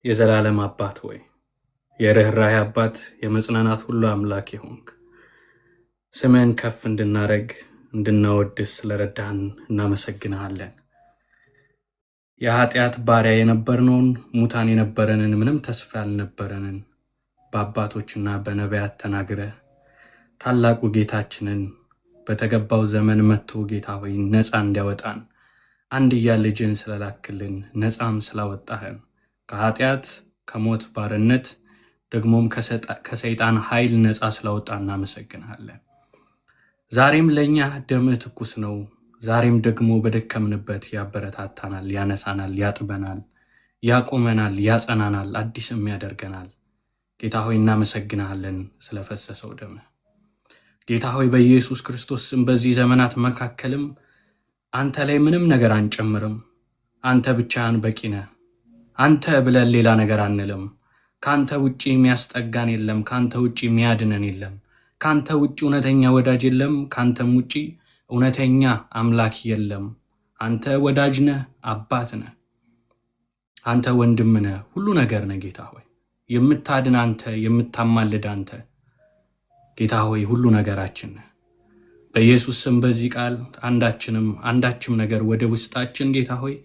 የዘላለም አባት ሆይ የርኅራኄ አባት የመጽናናት ሁሉ አምላክ ይሁንክ። ስምህን ከፍ እንድናረግ እንድናወድስ ስለረዳህን እናመሰግንሃለን። የኃጢአት ባሪያ የነበርነውን ሙታን የነበረንን ምንም ተስፋ ያልነበረንን በአባቶችና በነቢያት ተናግረህ ታላቁ ጌታችንን በተገባው ዘመን መጥቶ ጌታ ሆይ ነፃ እንዲያወጣን አንድያ ልጅን ስለላክልን ነፃም ስላወጣህን ከኃጢአት ከሞት ባርነት ደግሞም ከሰይጣን ኃይል ነፃ ስላወጣ እናመሰግንሃለን። ዛሬም ለእኛ ደምህ ትኩስ ነው። ዛሬም ደግሞ በደከምንበት ያበረታታናል፣ ያነሳናል፣ ያጥበናል፣ ያቆመናል፣ ያጸናናል፣ አዲስም ያደርገናል። ጌታ ሆይ እናመሰግንሃለን ስለፈሰሰው ደምህ። ጌታ ሆይ በኢየሱስ ክርስቶስ ስም በዚህ ዘመናት መካከልም አንተ ላይ ምንም ነገር አንጨምርም። አንተ ብቻህን በቂ ነህ። አንተ ብለን ሌላ ነገር አንልም። ካንተ ውጪ የሚያስጠጋን የለም። ካንተ ውጪ የሚያድነን የለም። ካንተ ውጪ እውነተኛ ወዳጅ የለም። ካንተም ውጪ እውነተኛ አምላክ የለም። አንተ ወዳጅ ነህ፣ አባት ነህ፣ አንተ ወንድም ነህ፣ ሁሉ ነገር ነህ። ጌታ ሆይ የምታድን አንተ፣ የምታማልድ አንተ ጌታ ሆይ ሁሉ ነገራችን ነህ። በኢየሱስ ስም በዚህ ቃል አንዳችም ነገር ወደ ውስጣችን ጌታ ሆይ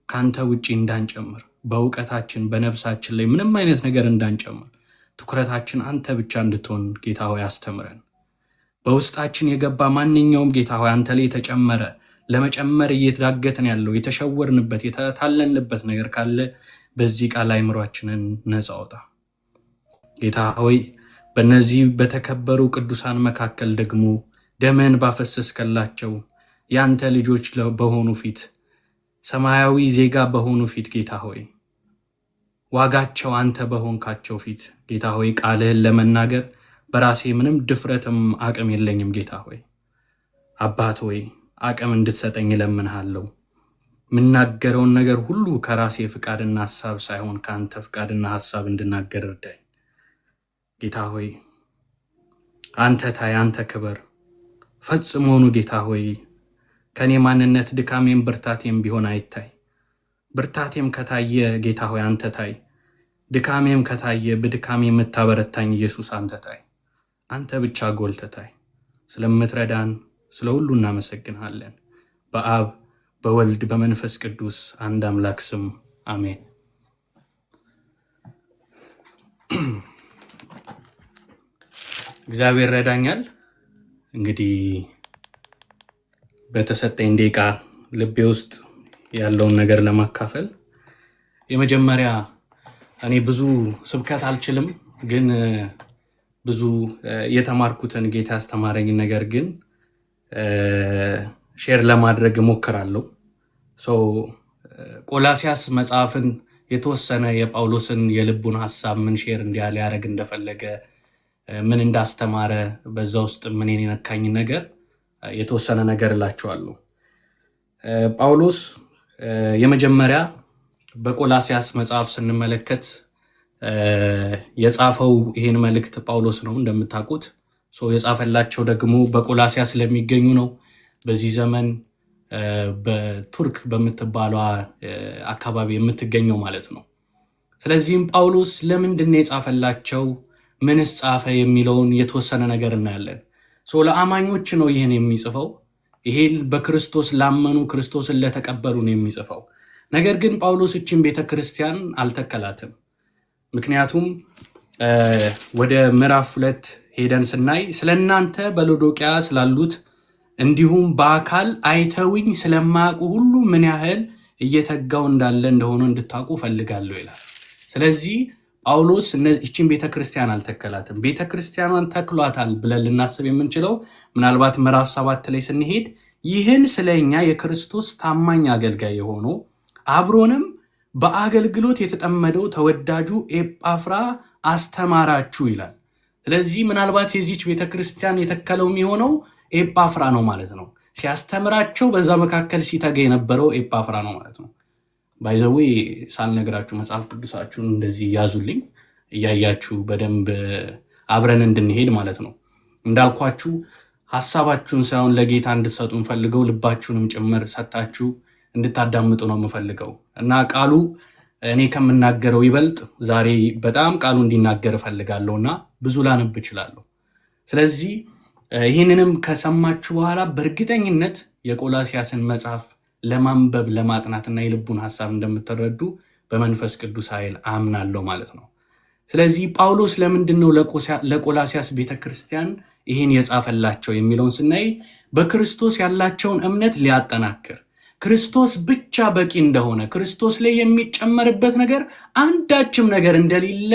ካንተ ውጪ እንዳንጨምር፣ በእውቀታችን በነፍሳችን ላይ ምንም አይነት ነገር እንዳንጨምር፣ ትኩረታችን አንተ ብቻ እንድትሆን ጌታ ሆይ አስተምረን። በውስጣችን የገባ ማንኛውም ጌታ ሆይ አንተ ላይ የተጨመረ ለመጨመር እየተዳገትን ያለው የተሸወርንበት የታለንበት ነገር ካለ በዚህ ቃል አእምሯችንን ነፃ አውጣ። ጌታ ሆይ በእነዚህ በተከበሩ ቅዱሳን መካከል ደግሞ ደምህን ባፈሰስከላቸው ያንተ ልጆች በሆኑ ፊት ሰማያዊ ዜጋ በሆኑ ፊት ጌታ ሆይ ዋጋቸው አንተ በሆንካቸው ፊት ጌታ ሆይ ቃልህን ለመናገር በራሴ ምንም ድፍረትም አቅም የለኝም። ጌታ ሆይ አባት ሆይ አቅም እንድትሰጠኝ እለምንሃለሁ። የምናገረውን ነገር ሁሉ ከራሴ ፍቃድና ሐሳብ ሳይሆን ከአንተ ፍቃድና ሐሳብ እንድናገር እርዳኝ። ጌታ ሆይ አንተ ታይ፣ አንተ ክበር ፈጽሞኑ ጌታ ሆይ ከኔ ማንነት ድካሜም ብርታቴም ቢሆን አይታይ። ብርታቴም ከታየ ጌታ ሆይ አንተ ታይ፣ ድካሜም ከታየ በድካሜ የምታበረታኝ ኢየሱስ አንተ ታይ፣ አንተ ብቻ ጎልተህ ታይ። ስለምትረዳን ስለ ሁሉ እናመሰግንሃለን። በአብ በወልድ በመንፈስ ቅዱስ አንድ አምላክ ስም አሜን። እግዚአብሔር ረዳኛል። እንግዲህ በተሰጠኝ ደቂቃ ልቤ ውስጥ ያለውን ነገር ለማካፈል የመጀመሪያ እኔ ብዙ ስብከት አልችልም፣ ግን ብዙ የተማርኩትን ጌታ ያስተማረኝ ነገር ግን ሼር ለማድረግ እሞክራለሁ። ቆላሲያስ መጽሐፍን የተወሰነ የጳውሎስን የልቡን ሐሳብ ምን ሼር ሊያደርግ እንደፈለገ ምን እንዳስተማረ በዛ ውስጥ ምን የነካኝ ነገር የተወሰነ ነገር እላችኋለሁ። ጳውሎስ የመጀመሪያ በቆላሲያስ መጽሐፍ ስንመለከት የጻፈው ይሄን መልእክት ጳውሎስ ነው እንደምታውቁት። የጻፈላቸው ደግሞ በቆላሲያስ ስለሚገኙ ነው። በዚህ ዘመን በቱርክ በምትባለው አካባቢ የምትገኘው ማለት ነው። ስለዚህም ጳውሎስ ለምንድን ነው የጻፈላቸው፣ ምንስ ጻፈ የሚለውን የተወሰነ ነገር እናያለን። ለአማኞች ነው ይህን የሚጽፈው። ይሄ በክርስቶስ ላመኑ ክርስቶስን ለተቀበሉ ነው የሚጽፈው። ነገር ግን ጳውሎስ እችን ቤተክርስቲያን አልተከላትም። ምክንያቱም ወደ ምዕራፍ 2 ሄደን ስናይ ስለእናንተ በሎዶቅያ ስላሉት እንዲሁም በአካል አይተውኝ ስለማያውቁ ሁሉ ምን ያህል እየተጋው እንዳለ እንደሆነ እንድታውቁ ፈልጋለሁ ይላል። ስለዚህ ጳውሎስ እችን ቤተክርስቲያን አልተከላትም። ቤተክርስቲያኗን ተክሏታል ብለን ልናስብ የምንችለው ምናልባት ምዕራፍ 7 ላይ ስንሄድ ይህን ስለኛ የክርስቶስ ታማኝ አገልጋይ የሆነው አብሮንም በአገልግሎት የተጠመደው ተወዳጁ ኤጳፍራ አስተማራችሁ ይላል። ስለዚህ ምናልባት የዚች ቤተክርስቲያን የተከለው የሚሆነው ኤጳፍራ ነው ማለት ነው። ሲያስተምራቸው በዛ መካከል ሲተጋ የነበረው ኤጳፍራ ነው ማለት ነው። ባይዘዌ ሳልነግራችሁ መጽሐፍ ቅዱሳችሁን እንደዚህ ያዙልኝ እያያችሁ በደንብ አብረን እንድንሄድ ማለት ነው። እንዳልኳችሁ ሐሳባችሁን ሳይሆን ለጌታ እንድትሰጡ እንፈልገው ልባችሁንም ጭምር ሰጣችሁ እንድታዳምጡ ነው የምፈልገው እና ቃሉ እኔ ከምናገረው ይበልጥ ዛሬ በጣም ቃሉ እንዲናገር እፈልጋለሁና ብዙ ላነብ እችላለሁ። ስለዚህ ይህንንም ከሰማችሁ በኋላ በእርግጠኝነት የቆላሲያስን መጽሐፍ ለማንበብ ለማጥናትና የልቡን ሐሳብ እንደምትረዱ በመንፈስ ቅዱስ ኃይል አምናለሁ ማለት ነው። ስለዚህ ጳውሎስ ለምንድነው ለቆላሲያስ ቤተክርስቲያን ይህን የጻፈላቸው የሚለውን ስናይ በክርስቶስ ያላቸውን እምነት ሊያጠናክር ክርስቶስ ብቻ በቂ እንደሆነ ክርስቶስ ላይ የሚጨመርበት ነገር አንዳችም ነገር እንደሌለ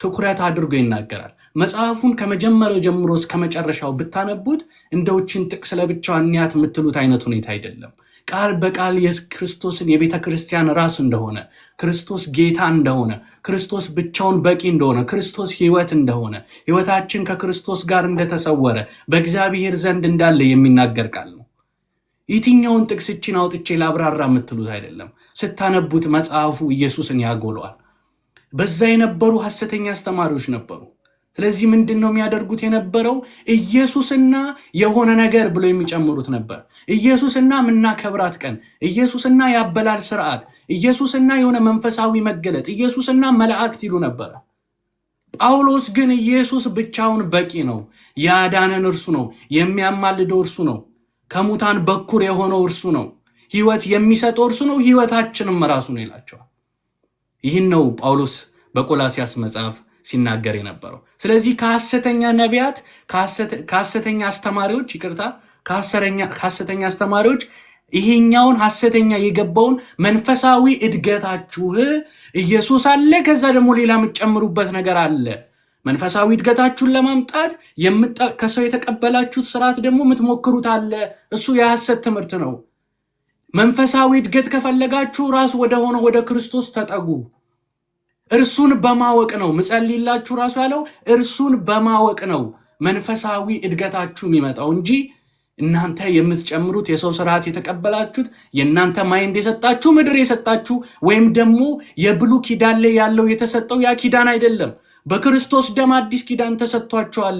ትኩረት አድርጎ ይናገራል። መጽሐፉን ከመጀመሪያው ጀምሮ እስከ መጨረሻው ብታነቡት እንደውችን ጥቅስ ለብቻው አንያት የምትሉት አይነት ሁኔታ አይደለም። ቃል በቃል የክርስቶስን የቤተ ክርስቲያን ራስ እንደሆነ፣ ክርስቶስ ጌታ እንደሆነ፣ ክርስቶስ ብቻውን በቂ እንደሆነ፣ ክርስቶስ ሕይወት እንደሆነ፣ ሕይወታችን ከክርስቶስ ጋር እንደተሰወረ በእግዚአብሔር ዘንድ እንዳለ የሚናገር ቃል ነው። የትኛውን ጥቅስችን አውጥቼ ላብራራ የምትሉት አይደለም። ስታነቡት መጽሐፉ ኢየሱስን ያጎለዋል። በዛ የነበሩ ሐሰተኛ አስተማሪዎች ነበሩ። ስለዚህ ምንድነው የሚያደርጉት የነበረው? ኢየሱስና የሆነ ነገር ብሎ የሚጨምሩት ነበር። ኢየሱስና ምናከብራት ቀን፣ ኢየሱስና ያበላል ስርዓት፣ ኢየሱስና የሆነ መንፈሳዊ መገለጥ፣ ኢየሱስና መላእክት ይሉ ነበር። ጳውሎስ ግን ኢየሱስ ብቻውን በቂ ነው፣ ያዳነን እርሱ ነው፣ የሚያማልደው እርሱ ነው፣ ከሙታን በኩር የሆነው እርሱ ነው፣ ሕይወት የሚሰጠው እርሱ ነው፣ ሕይወታችንም ራሱ ነው ይላቸዋል። ይህን ነው ጳውሎስ በቆላሲያስ መጽሐፍ ሲናገር የነበረው። ስለዚህ ከሐሰተኛ ነቢያት ከሐሰተኛ አስተማሪዎች ከሐሰተኛ አስተማሪዎች ይሄኛውን ሐሰተኛ የገባውን መንፈሳዊ እድገታችሁ ኢየሱስ አለ፣ ከዛ ደግሞ ሌላ የምትጨምሩበት ነገር አለ። መንፈሳዊ እድገታችሁን ለማምጣት ከሰው የተቀበላችሁት ስርዓት ደግሞ የምትሞክሩት አለ። እሱ የሐሰት ትምህርት ነው። መንፈሳዊ እድገት ከፈለጋችሁ ራሱ ወደ ክርስቶስ ተጠጉ። እርሱን በማወቅ ነው ምጸልይላችሁ ራሱ ያለው እርሱን በማወቅ ነው መንፈሳዊ እድገታችሁ የሚመጣው እንጂ እናንተ የምትጨምሩት የሰው ስርዓት የተቀበላችሁት የእናንተ ማይንድ የሰጣችሁ ምድር የሰጣችሁ ወይም ደግሞ የብሉ ኪዳን ላይ ያለው የተሰጠው ያ ኪዳን አይደለም። በክርስቶስ ደም አዲስ ኪዳን ተሰጥቷችኋል።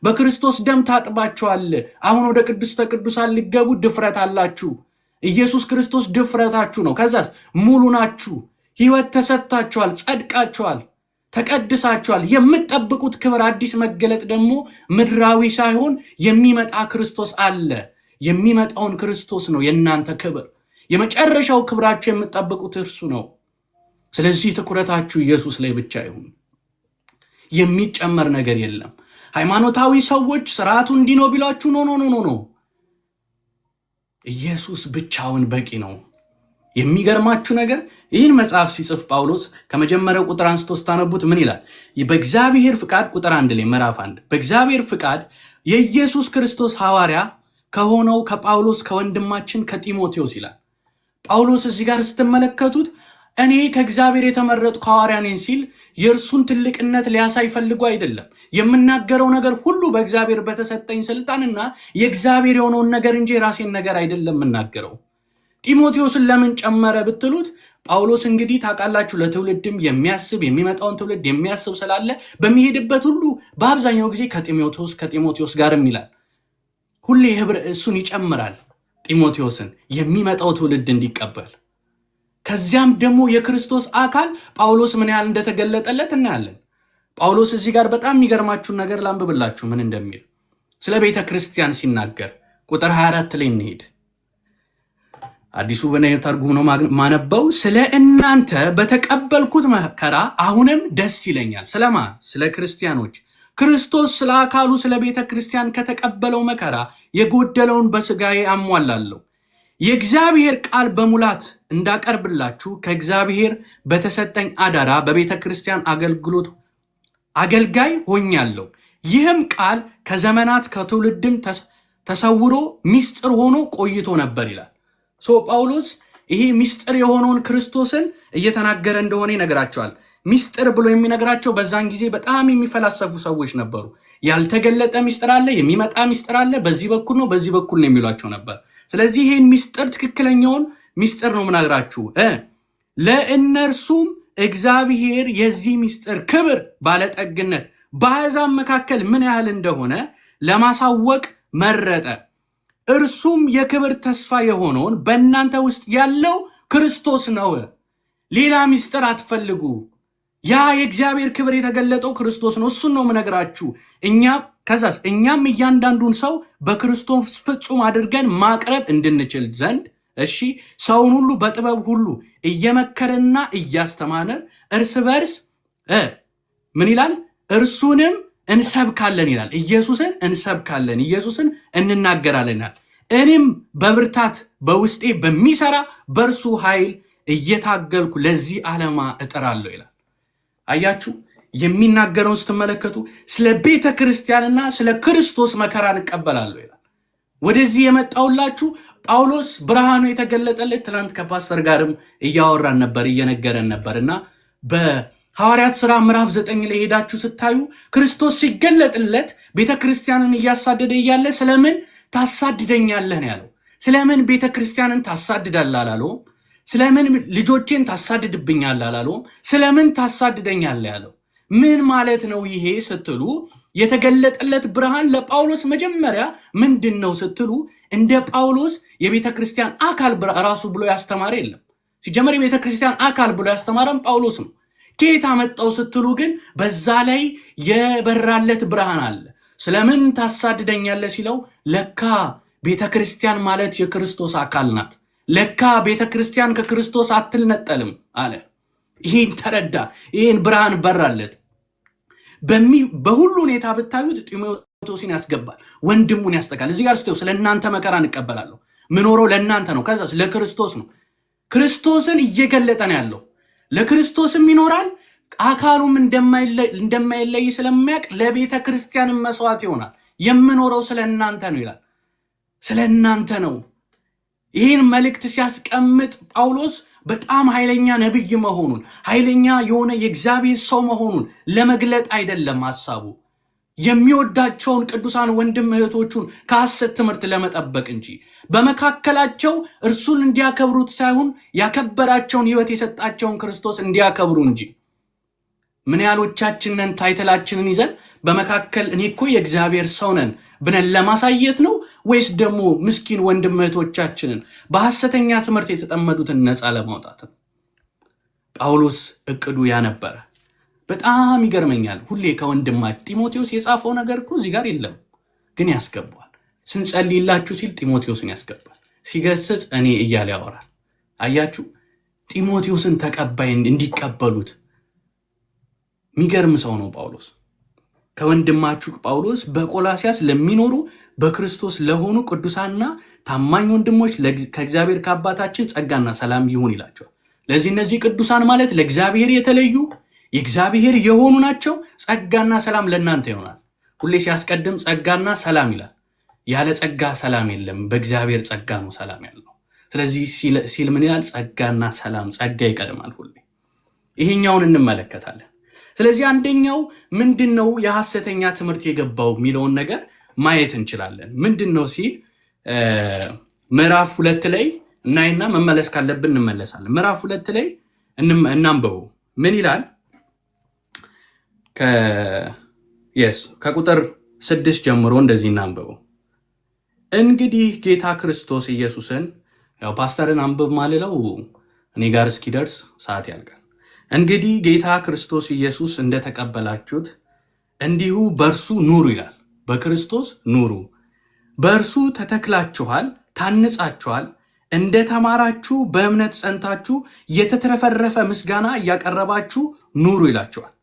በክርስቶስ ደም ታጥባችኋል። አሁን ወደ ቅድስተ ቅዱሳን ሊገቡ ድፍረት አላችሁ። ኢየሱስ ክርስቶስ ድፍረታችሁ ነው። ከዛስ ሙሉ ናችሁ። ሕይወት ተሰጥታችኋል፣ ጸድቃችኋል፣ ተቀድሳችኋል። የምትጠብቁት ክብር አዲስ መገለጥ ደግሞ ምድራዊ ሳይሆን የሚመጣ ክርስቶስ አለ። የሚመጣውን ክርስቶስ ነው የእናንተ ክብር። የመጨረሻው ክብራችሁ የምትጠብቁት እርሱ ነው። ስለዚህ ትኩረታችሁ ኢየሱስ ላይ ብቻ ይሁን። የሚጨመር ነገር የለም። ሃይማኖታዊ ሰዎች ስርዓቱ እንዲህ ነው ቢሏችሁ ኖ ኢየሱስ ብቻውን በቂ ነው። የሚገርማችሁ ነገር ይህን መጽሐፍ ሲጽፍ ጳውሎስ ከመጀመሪያው ቁጥር አንስቶ ስታነቡት ምን ይላል? በእግዚአብሔር ፍቃድ ቁጥር 1 ላይ ምዕራፍ 1 በእግዚአብሔር ፍቃድ የኢየሱስ ክርስቶስ ሐዋርያ ከሆነው ከጳውሎስ ከወንድማችን ከጢሞቴዎስ ይላል። ጳውሎስ እዚህ ጋር ስትመለከቱት እኔ ከእግዚአብሔር የተመረጥኩ ሐዋርያ ነኝ ሲል የእርሱን ትልቅነት ሊያሳይ ፈልጎ አይደለም። የምናገረው ነገር ሁሉ በእግዚአብሔር በተሰጠኝ ስልጣንና የእግዚአብሔር የሆነውን ነገር እንጂ የራሴን ነገር አይደለም የምናገረው። ጢሞቴዎስን ለምን ጨመረ ብትሉት ጳውሎስ እንግዲህ ታውቃላችሁ ለትውልድም የሚያስብ የሚመጣውን ትውልድ የሚያስብ ስላለ በሚሄድበት ሁሉ በአብዛኛው ጊዜ ከጢሞቴዎስ ጋርም ይላል። ሁሌ እሱን ይጨምራል ጢሞቴዎስን የሚመጣው ትውልድ እንዲቀበል። ከዚያም ደግሞ የክርስቶስ አካል ጳውሎስ ምን ያህል እንደተገለጠለት እናያለን። ጳውሎስ እዚህ ጋር በጣም የሚገርማችሁን ነገር ላንብብላችሁ ምን እንደሚል ስለ ቤተ ክርስቲያን ሲናገር ቁጥር 24 ላይ እንሄድ። አዲሱ በነየ ተርጉም ነው ማነበው። ስለ እናንተ በተቀበልኩት መከራ አሁንም ደስ ይለኛል። ስለ ክርስቲያኖች ክርስቶስ ስለ አካሉ ስለ ቤተ ክርስቲያን ከተቀበለው መከራ የጎደለውን በስጋዬ አሟላለሁ። የእግዚአብሔር ቃል በሙላት እንዳቀርብላችሁ ከእግዚአብሔር በተሰጠኝ አደራ በቤተ ክርስቲያን አገልጋይ ሆኛለሁ። ይህም ቃል ከዘመናት ከትውልድም ተሰውሮ ሚስጥር ሆኖ ቆይቶ ነበር ይላል። ጳውሎስ ይሄ ሚስጥር የሆነውን ክርስቶስን እየተናገረ እንደሆነ ይነግራቸዋል። ሚስጥር ብሎ የሚነግራቸው በዛን ጊዜ በጣም የሚፈላሰፉ ሰዎች ነበሩ። ያልተገለጠ ሚስጥር አለ፣ የሚመጣ ሚስጥር አለ፣ በዚህ በኩል ነው በዚህ በኩል ነው የሚሏቸው ነበር። ስለዚህ ይሄን ሚስጥር ትክክለኛውን ሚስጥር ነው ምናግራችሁ። ለእነርሱም እግዚአብሔር የዚህ ሚስጥር ክብር ባለጠግነት በአሕዛብ መካከል ምን ያህል እንደሆነ ለማሳወቅ መረጠ። እርሱም የክብር ተስፋ የሆነውን በእናንተ ውስጥ ያለው ክርስቶስ ነው። ሌላ ምስጢር አትፈልጉ። ያ የእግዚአብሔር ክብር የተገለጠው ክርስቶስ ነው። እሱን ነው የምነግራችሁ። እኛም እያንዳንዱን ሰው በክርስቶስ ፍጹም አድርገን ማቅረብ እንድንችል ዘንድ እሺ ሰውን ሁሉ በጥበብ ሁሉ እየመከረና እያስተማረ እርስ በርስ ምን ይላል? እርሱንም እንሰብካለን ይላል። ኢየሱስን እንሰብካለን፣ ኢየሱስን እንናገራለን ይላል። እኔም በብርታት በውስጤ በሚሰራ በእርሱ ኃይል እየታገልኩ ለዚህ ዓላማ እጥራለሁ ይላል። አያችሁ፣ የሚናገረውን ስትመለከቱ ስለ ቤተ ክርስቲያንና ስለ ክርስቶስ መከራ እንቀበላለሁ ይላል። ወደዚህ የመጣውላችሁ ጳውሎስ ብርሃኑ የተገለጠለት ትናንት ከፓስተር ጋርም እያወራን ነበር፣ እየነገረን ነበር እና በሐዋርያት ሥራ ምዕራፍ 9 ላይ ሄዳችሁ ስታዩ ክርስቶስ ሲገለጥለት ቤተ ክርስቲያንን እያሳደደ እያለ ስለምን ታሳድደኛለህ ነው ያለው። ስለምን ቤተ ክርስቲያንን ታሳድዳለህ አላለውም። ስለምን ልጆቼን ታሳድድብኛለህ አላለውም። ስለምን ታሳድደኛለህ ያለው። ምን ማለት ነው ይሄ ስትሉ የተገለጠለት ብርሃን ለጳውሎስ መጀመሪያ ምንድን ነው ስትሉ እንደ ጳውሎስ የቤተ ክርስቲያን አካል ራሱ ብሎ ያስተማረ የለም። ሲጀመር የቤተ ክርስቲያን አካል ብሎ ያስተማረም ጳውሎስ ነው። ከየት አመጣው ስትሉ ግን በዛ ላይ የበራለት ብርሃን አለ። ስለምን ታሳድደኛለህ ሲለው ለካ ቤተ ክርስቲያን ማለት የክርስቶስ አካል ናት። ለካ ቤተ ክርስቲያን ከክርስቶስ አትነጠልም አለ። ይህን ተረዳ። ይህን ብርሃን በራለት። በሁሉ ሁኔታ ብታዩት ጢሞቴዎስን ያስገባል፣ ወንድሙን ያስጠጋል። እዚህ ጋር ስትው ስለ እናንተ መከራ እንቀበላለሁ፣ ምኖረው ለእናንተ ነው፣ ከዛስ ለክርስቶስ ነው። ክርስቶስን እየገለጠ ነው ያለው። ለክርስቶስም ይኖራል፣ አካሉም እንደማይለይ ስለሚያውቅ ለቤተ ክርስቲያን መስዋዕት ይሆናል። የምኖረው ስለ እናንተ ነው ይላል። ስለ እናንተ ነው። ይህን መልእክት ሲያስቀምጥ ጳውሎስ በጣም ኃይለኛ ነብይ መሆኑን ኃይለኛ የሆነ የእግዚአብሔር ሰው መሆኑን ለመግለጥ አይደለም ሐሳቡ፣ የሚወዳቸውን ቅዱሳን ወንድም እህቶቹን ከሐሰት ትምህርት ለመጠበቅ እንጂ በመካከላቸው እርሱን እንዲያከብሩት ሳይሆን ያከበራቸውን ሕይወት የሰጣቸውን ክርስቶስ እንዲያከብሩ እንጂ። ምን ያህሎቻችንን ታይትላችንን ይዘን በመካከል እኔ እኮ የእግዚአብሔር ሰው ነን ብለን ለማሳየት ነው ወይስ ደግሞ ምስኪን ወንድም እህቶቻችንን በሐሰተኛ ትምህርት የተጠመዱትን ነፃ ለማውጣት ነው? ጳውሎስ እቅዱ ያነበረ። በጣም ይገርመኛል። ሁሌ ከወንድማችን ጢሞቴዎስ የጻፈው ነገር እኮ እዚህ ጋር የለም፣ ግን ያስገባዋል። ስንጸልይላችሁ ሲል ጢሞቴዎስን ያስገባል። ሲገስጽ እኔ እያለ ያወራል። አያችሁ፣ ጢሞቴዎስን ተቀባይ እንዲቀበሉት የሚገርም ሰው ነው ጳውሎስ። ከወንድማችሁ ጳውሎስ በቆላሲያስ ለሚኖሩ በክርስቶስ ለሆኑ ቅዱሳንና ታማኝ ወንድሞች ከእግዚአብሔር ከአባታችን ጸጋና ሰላም ይሁን ይላቸዋል። ለዚህ እነዚህ ቅዱሳን ማለት ለእግዚአብሔር የተለዩ የእግዚአብሔር የሆኑ ናቸው። ጸጋና ሰላም ለእናንተ ይሆናል። ሁሌ ሲያስቀድም ጸጋና ሰላም ይላል። ያለ ጸጋ ሰላም የለም፣ በእግዚአብሔር ጸጋ ነው ሰላም ያለው። ስለዚህ ሲል ምን ይላል? ጸጋና ሰላም፣ ጸጋ ይቀድማል ሁሌ። ይሄኛውን እንመለከታለን። ስለዚህ አንደኛው ምንድነው የሐሰተኛ ትምህርት የገባው የሚለውን ነገር ማየት እንችላለን። ምንድነው ሲል ምዕራፍ 2 ላይ እናይና መመለስ ካለብን እንመለሳለን። ምዕራፍ 2 ላይ እናንብበው። ምን ይላል? ከቁጥር 6 ጀምሮ እንደዚህ እናንብበው። እንግዲህ ጌታ ክርስቶስ ኢየሱስን፣ ያው ፓስተርን አንብብ ማለለው እኔ ጋር እስኪደርስ ሰዓት ያልቃል። እንግዲህ ጌታ ክርስቶስ ኢየሱስ እንደተቀበላችሁት እንዲሁ በእርሱ ኑሩ ይላል። በክርስቶስ ኑሩ፣ በእርሱ ተተክላችኋል፣ ታንጻችኋል፣ እንደተማራችሁ በእምነት ጸንታችሁ የተትረፈረፈ ምስጋና እያቀረባችሁ ኑሩ ይላችኋል።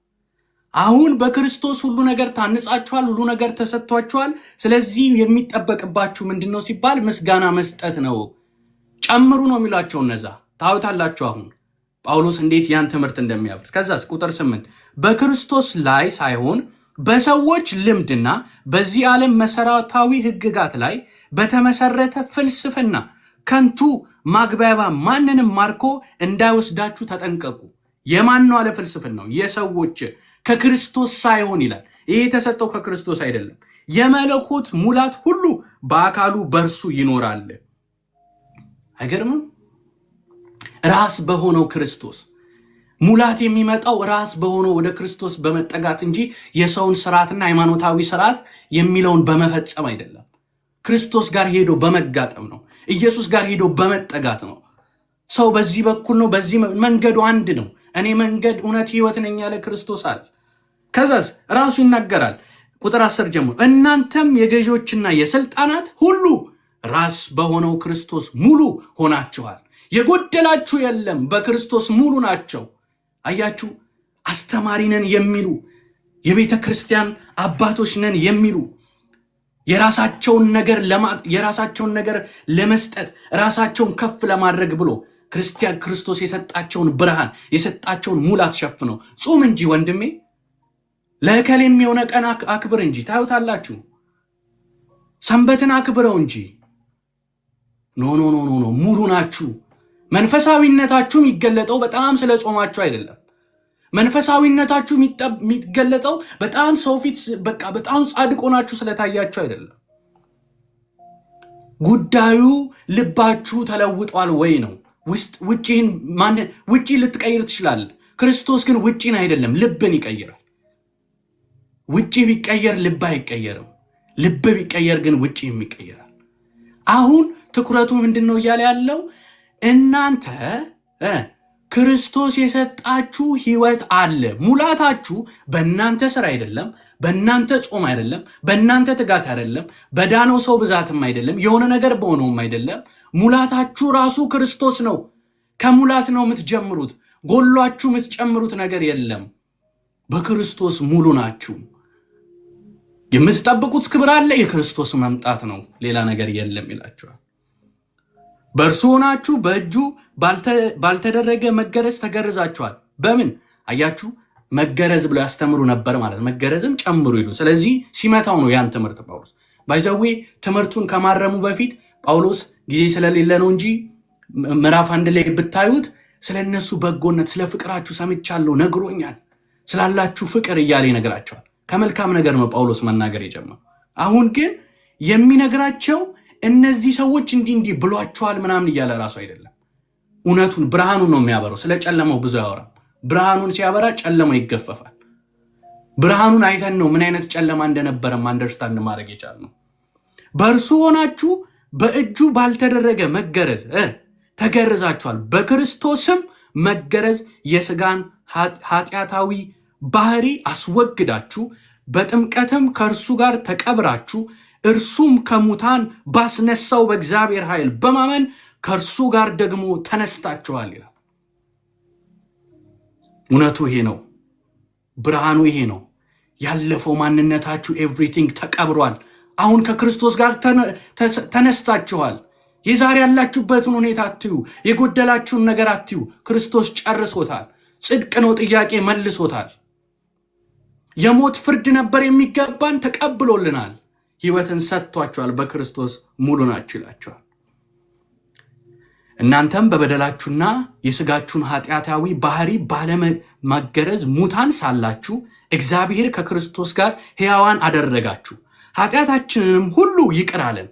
አሁን በክርስቶስ ሁሉ ነገር ታንጻችኋል፣ ሁሉ ነገር ተሰጥቷችኋል። ስለዚህ የሚጠበቅባችሁ ምንድነው ሲባል ምስጋና መስጠት ነው። ጨምሩ ነው የሚሏቸው እነዛ። ታዩታላችሁ አሁን ጳውሎስ እንዴት ያን ትምህርት እንደሚያፈርስ። ከዛስ ቁጥር 8 በክርስቶስ ላይ ሳይሆን በሰዎች ልምድና በዚህ ዓለም መሰረታዊ ሕግጋት ላይ በተመሰረተ ፍልስፍና ከንቱ ማግባባ ማንንም ማርኮ እንዳይወስዳችሁ ተጠንቀቁ። የማን ነው አለ? ፍልስፍናው የሰዎች ከክርስቶስ ሳይሆን ይላል። ይሄ የተሰጠው ከክርስቶስ አይደለም። የመለኮት ሙላት ሁሉ በአካሉ በእርሱ ይኖራል። አይገርምም? ራስ በሆነው ክርስቶስ ሙላት የሚመጣው ራስ በሆነው ወደ ክርስቶስ በመጠጋት እንጂ የሰውን ስርዓትና ሃይማኖታዊ ስርዓት የሚለውን በመፈጸም አይደለም። ክርስቶስ ጋር ሄዶ በመጋጠም ነው። ኢየሱስ ጋር ሄዶ በመጠጋት ነው። ሰው በዚህ በኩል ነው፣ በዚህ መንገዱ አንድ ነው። እኔ መንገድ እውነት ሕይወት ነኝ ያለ ክርስቶስ አለ። ከዛስ ራሱ ይናገራል ቁጥር 10 ጀምሮ እናንተም የገዢዎችና የስልጣናት ሁሉ ራስ በሆነው ክርስቶስ ሙሉ ሆናችኋል። የጎደላችሁ የለም፣ በክርስቶስ ሙሉ ናቸው። አያችሁ፣ አስተማሪ ነን የሚሉ የቤተ ክርስቲያን አባቶች ነን የሚሉ የራሳቸውን ነገር ለመስጠት ራሳቸውን ከፍ ለማድረግ ብሎ ክርስቶስ የሰጣቸውን ብርሃን የሰጣቸውን ሙላት ሸፍነው ጾም እንጂ ወንድሜ ለከል የሚሆነ ቀን አክብር እንጂ ታዩታላችሁ። ሰንበትን አክብረው እንጂ ኖ ሙሉ ናችሁ። መንፈሳዊነታችሁ የሚገለጠው በጣም ስለ ጾማችሁ አይደለም። መንፈሳዊነታችሁ የሚገለጠው በጣም ሰው ፊት በጣም ጻድቅ ሆናችሁ ስለታያችሁ አይደለም። ጉዳዩ ልባችሁ ተለውጧል ወይ ነው። ውጪ ልትቀይር ትችላለህ። ክርስቶስ ግን ውጪን አይደለም ልብን ይቀይራል። ውጪ ቢቀየር ልብ አይቀየርም። ልብ ቢቀየር ግን ውጪም ይቀየራል። አሁን ትኩረቱ ምንድነው እያለ ያለው? እናንተ ክርስቶስ የሰጣችሁ ሕይወት አለ። ሙላታችሁ በእናንተ ስራ አይደለም፣ በእናንተ ጾም አይደለም፣ በእናንተ ትጋት አይደለም፣ በዳነው ሰው ብዛትም አይደለም፣ የሆነ ነገር በሆነውም አይደለም። ሙላታችሁ ራሱ ክርስቶስ ነው። ከሙላት ነው የምትጀምሩት። ጎሏችሁ የምትጨምሩት ነገር የለም። በክርስቶስ ሙሉ ናችሁ። የምትጠብቁት ክብር አለ፣ የክርስቶስ መምጣት ነው፣ ሌላ ነገር የለም ይላችኋል። በእርሱ ሆናችሁ በእጁ ባልተደረገ መገረዝ ተገርዛችኋል። በምን አያችሁ? መገረዝ ብለው ያስተምሩ ነበር ማለት መገረዝም ጨምሩ ይሉ። ስለዚህ ሲመታው ነው ያን ትምህርት ጳውሎስ ባይዘዌ ትምህርቱን ከማረሙ በፊት ጳውሎስ ጊዜ ስለሌለ ነው እንጂ ምዕራፍ 1 ላይ ብታዩት ስለነሱ በጎነት ስለ ፍቅራችሁ ሰምቻለሁ፣ ነግሮኛል፣ ስላላችሁ ፍቅር እያለ ይነግራቸዋል። ከመልካም ነገር ነው ጳውሎስ መናገር የጀመረው። አሁን ግን የሚነግራቸው እነዚህ ሰዎች እንዲህ ብሏቸዋል ምናምን እያለ ራሱ አይደለም። እውነቱን ብርሃኑን ነው የሚያበረው። ስለ ጨለማው ብዙ ያወራል። ብርሃኑን ሲያበራ ጨለማው ይገፈፋል። ብርሃኑን አይተን ነው ምን አይነት ጨለማ እንደነበረም አንደርስታንድ ማድረግ የቻልነው። በእርሱ ሆናችሁ በእጁ ባልተደረገ መገረዝ ተገርዛችኋል። በክርስቶስም መገረዝ የስጋን ኃጢአታዊ ባህሪ አስወግዳችሁ በጥምቀትም ከእርሱ ጋር ተቀብራችሁ እርሱም ከሙታን ባስነሳው በእግዚአብሔር ኃይል በማመን ከእርሱ ጋር ደግሞ ተነስታችኋል ይላል። እውነቱ ይሄ ነው። ብርሃኑ ይሄ ነው። ያለፈው ማንነታችሁ ኤቭሪቲንግ ተቀብሯል። አሁን ከክርስቶስ ጋር ተነስታችኋል። የዛሬ ያላችሁበትን ሁኔታ አትዩ። የጎደላችሁን ነገር አትዩ። ክርስቶስ ጨርሶታል። ጽድቅ ነው ጥያቄ መልሶታል። የሞት ፍርድ ነበር የሚገባን፣ ተቀብሎልናል። ሕይወትን ሰጥቷችኋል። በክርስቶስ ሙሉ ናችሁ ይላችኋል። እናንተም በበደላችሁና የሥጋችሁን ኃጢአታዊ ባህሪ ባለመገረዝ ሙታን ሳላችሁ እግዚአብሔር ከክርስቶስ ጋር ሕያዋን አደረጋችሁ፣ ኃጢአታችንንም ሁሉ ይቅር አለን።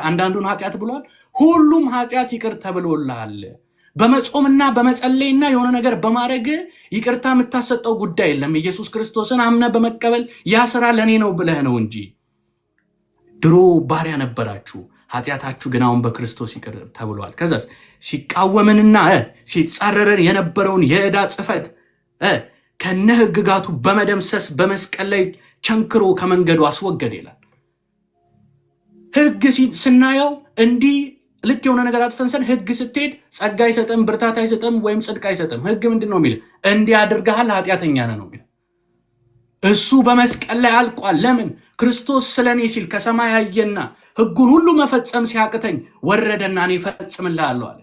አንዳንዱን ኃጢአት ብሏል። ሁሉም ኃጢአት ይቅር ተብሎልሃል። በመጾምና በመጸለይና የሆነ ነገር በማድረግ ይቅርታ የምታሰጠው ጉዳይ የለም። ኢየሱስ ክርስቶስን አምነ በመቀበል ያ ስራ ለእኔ ነው ብለህ ነው እንጂ። ድሮ ባሪያ ነበራችሁ፣ ኃጢአታችሁ ግን አሁን በክርስቶስ ይቅር ተብሏል። ከዛስ ሲቃወመንና ሲጻረረን የነበረውን የዕዳ ጽሕፈት ከነ ሕግጋቱ በመደምሰስ በመስቀል ላይ ቸንክሮ ከመንገዱ አስወገድ ይላል። ሕግ ስናየው እንዲህ ልክ የሆነ ነገር አትፈንሰን ሕግ ስትሄድ ጸጋ አይሰጥም፣ ብርታት አይሰጥም፣ ወይም ጽድቅ አይሰጥም። ሕግ ምንድን ነው የሚል? እንዲህ አድርገሃል፣ ኃጢአተኛ ነህ ነው የሚል። እሱ በመስቀል ላይ አልቋል። ለምን? ክርስቶስ ስለኔ ሲል ከሰማይ አየና ሕጉን ሁሉ መፈጸም ሲያቅተኝ ወረደና እኔ እፈጽምልሃለሁ አለ።